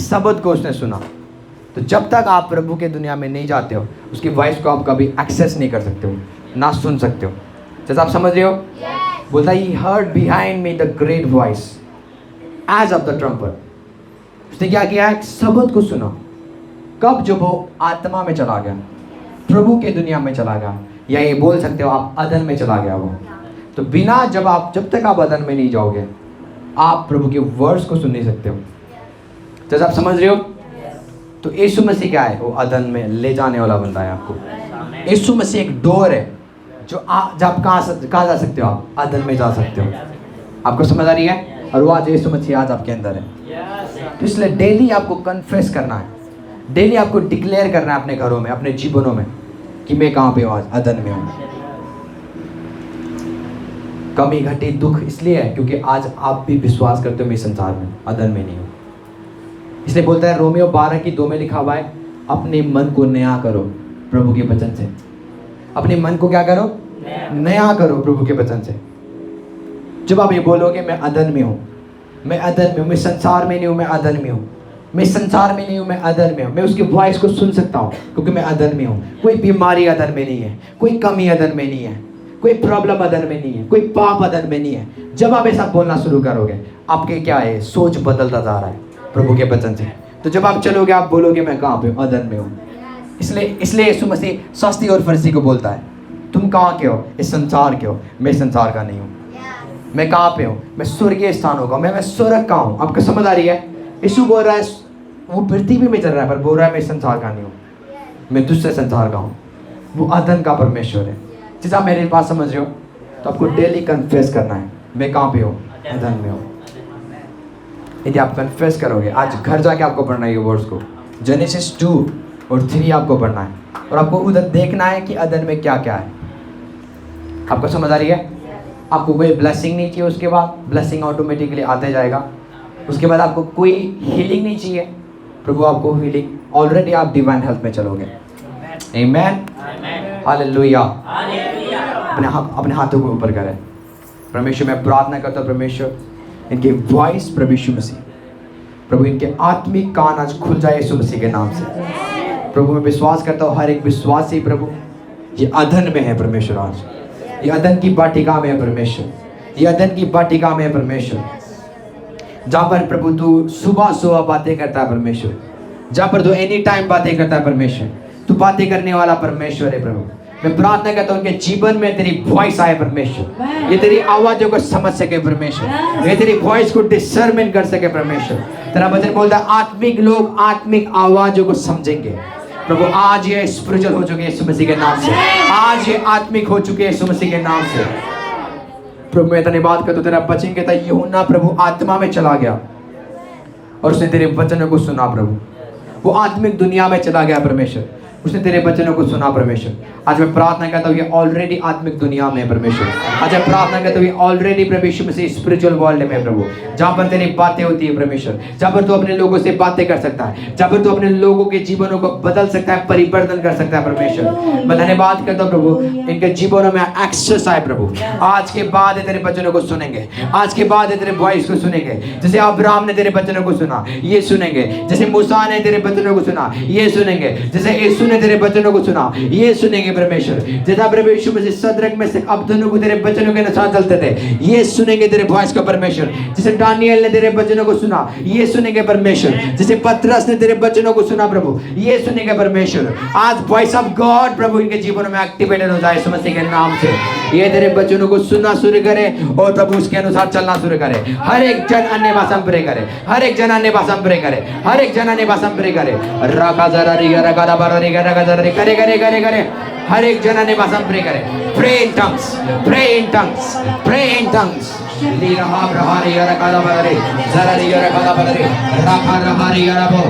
शब्द को उसने सुना। तो जब तक आप प्रभु के दुनिया में नहीं जाते हो, उसकी वॉइस को आप कभी एक्सेस नहीं कर सकते हो, ना सुन सकते हो। जैसे आप समझ रहे हो? बोलता he heard behind me the great voice as of the trumpet. उसने क्या किया? एक शब्द को सुना। कब? जब वो आत्मा में चला गया, प्रभु के दुनिया में चला गया, या ये बोल सकते हो आप अदन में चला गया वो। तो बिना जब तक आप अदन में नहीं जाओगे, आप प्रभु के वर्ड्स को सुन नहीं सकते हो। जैसे आप समझ रहे हो? तो यीशु मसीह क्या है? वो अदन में ले जाने वाला बंदा है आपको। यीशु मसीह एक डोर है जो आप कहाँ जा सकते हो? आप अदन में जा सकते हो। आपको समझ आ रही है? और वो आज यीशु मसीह आज आपके अंदर है। तो इसलिए डेली आपको कन्फेस करना है, डेली आपको डिक्लेयर करना है अपने घरों में, अपने जीवनों में, कि मैं कहाँ पे हूँ? आज अदन में हूँ। कमी घटी दुख इसलिए है क्योंकि आज आप भी विश्वास करते हो मैं संसार में, अदन में नहीं हूँ। इसलिए बोलता है रोमियो 12:2 में लिखा हुआ है, अपने मन को नया करो प्रभु के वचन से। अपने मन को क्या करो? नया करो प्रभु के वचन से। जब आप ये बोलोगे मैं अदन में हूँ, मैं अदन में हूँ, मैं संसार में नहीं हूँ, मैं अदन में हूँ, मैं संसार में नहीं हूँ, मैं अदन में हूँ, मैं उसकी वॉइस को सुन सकता हूँ क्योंकि मैं अदन में हूँ। कोई बीमारी अदन में नहीं है, कोई कमी अदन में नहीं है, कोई प्रॉब्लम अदन में नहीं है, कोई पाप अदन में नहीं है। जब आप ऐसा बोलना शुरू करोगे, आपके क्या है? सोच बदलता जा रहा है प्रभु के वचन से। तो जब आप चलोगे, आप बोलोगे मैं कहाँ पे हूँ? अदन में हूँ। इसलिए यीशु मसीह शास्त्री और फरीसी को बोलता है, तुम कहाँ के हो? इस संसार के हो, मैं संसार का नहीं हूँ। मैं कहाँ पे हूँ? मैं स्वर्गीय स्थानों का, मैं स्वर्ग का हूँ। आपको समझ आ रही है? यीशु बोल रहा है, वो पृथ्वी में चल रहा है पर बोल रहा है मैं संसार का नहीं हूँ, मैं दूसरे संसार का हूँ। वो अदन का परमेश्वर है। जैसे आप मेरी बात समझ रहे हो, तो आपको डेली कन्फेस करना है, मैं कहाँ पे हूँ? अदन में हूँ। यदि आप कन्फेस करोगे, आज घर जाके आपको पढ़ना है ये वर्ड्स को, जेनेसिस 2 और 3 आपको पढ़ना है, और आपको उधर देखना है कि अदन में क्या क्या है। आपको समझ आ रही है? आपको कोई ब्लेसिंग नहीं चाहिए, उसके बाद ब्लेसिंग ऑटोमेटिकली आते जाएगा। उसके बाद आपको कोई हीलिंग नहीं चाहिए, प्रभु आपको हीलिंग, ऑलरेडी आप डिवाइन हेल्थ में चलोगे। आमेन, हालेलुया। अपने हाथों को ऊपर करें। परमेश्वर मैं प्रार्थना करता हूँ, परमेश्वर इनके वॉइस, प्रभु यीशु मसीह, प्रभु इनके आत्मिक कान आज खुल जाए यीशु मसीह के नाम से। प्रभु मैं विश्वास करता हूँ हर एक विश्वासी प्रभु ये अदन में है परमेश्वर, आज ये अदन की वाटिका में है परमेश्वर, ये अदन की वाटिका में है परमेश्वर, जहाँ पर प्रभु तू सुबह सुबह बातें करता है परमेश्वर, जहाँ पर तू एनी टाइम बातें करता है परमेश्वर, तू बातें करने वाला परमेश्वर है प्रभु। मैं प्रार्थना करता हूँ उनके जीवन में तेरी वॉइस आए परमेश्वर, ये तेरी आवाज़ों को समझ सके परमेश्वर, ये तेरी वॉइस को डिसर्मेंट कर सके परमेश्वर। तेरा वचन बोलता है आत्मिक लोग आत्मिक आवाज़ों को समझेंगे प्रभु। आज ये स्पिरिचुअल हो चुके यीशु मसीह के नाम से, आज ये आत्मिक हो चुके यीशु मसीह के नाम से प्रभु। मैं धन्यवाद करता हूँ, तेरा वचन कहता है यूहन्ना प्रभु आत्मा में चला गया और उसने तेरे वचनों को सुना प्रभु, वो आत्मिक दुनिया में चला गया परमेश्वर। उसने तेरे वचनों को सुना परमेश्वर। आज मैं प्रार्थना करता हूँ ये ऑलरेडी आत्मिक दुनिया में है परमेश्वर। आज मैं प्रार्थना करता हूँ ये ऑलरेडी परमेश्वर में से स्पिरिचुअल वर्ल्ड में है प्रभु, जहाँ पर तेरी बातें होती है परमेश्वर, जहाँ पर तू अपने लोगों से बातें कर सकता है, जहाँ पर तू अपने लोगों के जीवनों को बदल सकता है, परिवर्तन कर सकता है परमेश्वर। मैं धन्यवाद करता हूँ प्रभु, इनके जीवनों में एक्सेस आए प्रभु। आज के बाद ये तेरे वचनों को सुनेंगे, आज के बाद ये तेरे वॉइस को सुनेंगे। जैसे अब्राहम ने तेरे वचनों को सुना, ये सुनेंगे। जैसे मूसा ने तेरे वचनों को सुना, ये सुनेंगे। जैसे यीशु ने तेरे वचनों को सुना, ये सुनेंगे परमेश्वर। जैसा परमेश्वर में से सदरक में से अब्दनुगो को तेरे वचनों के अनुसार चलते थे, ये सुनेंगे तेरे वॉइस को परमेश्वर। जैसे दानियल ने तेरे वचनों को सुना, ये सुनेंगे परमेश्वर। जैसे पतरस ने तेरे वचनों को सुना प्रभु, ये सुनेंगे परमेश्वर। आज वॉइस ऑफ गॉड प्रभु इनके जीवनों में एक्टिवेटेड हो जाए यीशु मसीह के नाम से। ये तेरे वचनों को सुनना शुरू करे और प्रभु उसके अनुसार चलना शुरू करे। हर एक जन अन्य भाषा में प्रे करे, हर एक जन अन्य भाषा में प्रे करे, हर एक जन अन्य भाषा में प्रे करे। रका जरा रिगा रका दा बारा रिगा रका जरा रे करे करे करे करे। हर एक जन अन्य भाषा में प्रे करे। Pray in tongues, pray in tongues, pray in tongues. ली रहा रहा रिगा रका दा बारा रे जरा रिगा रका दा बारा रे रका रहा रिगा रबो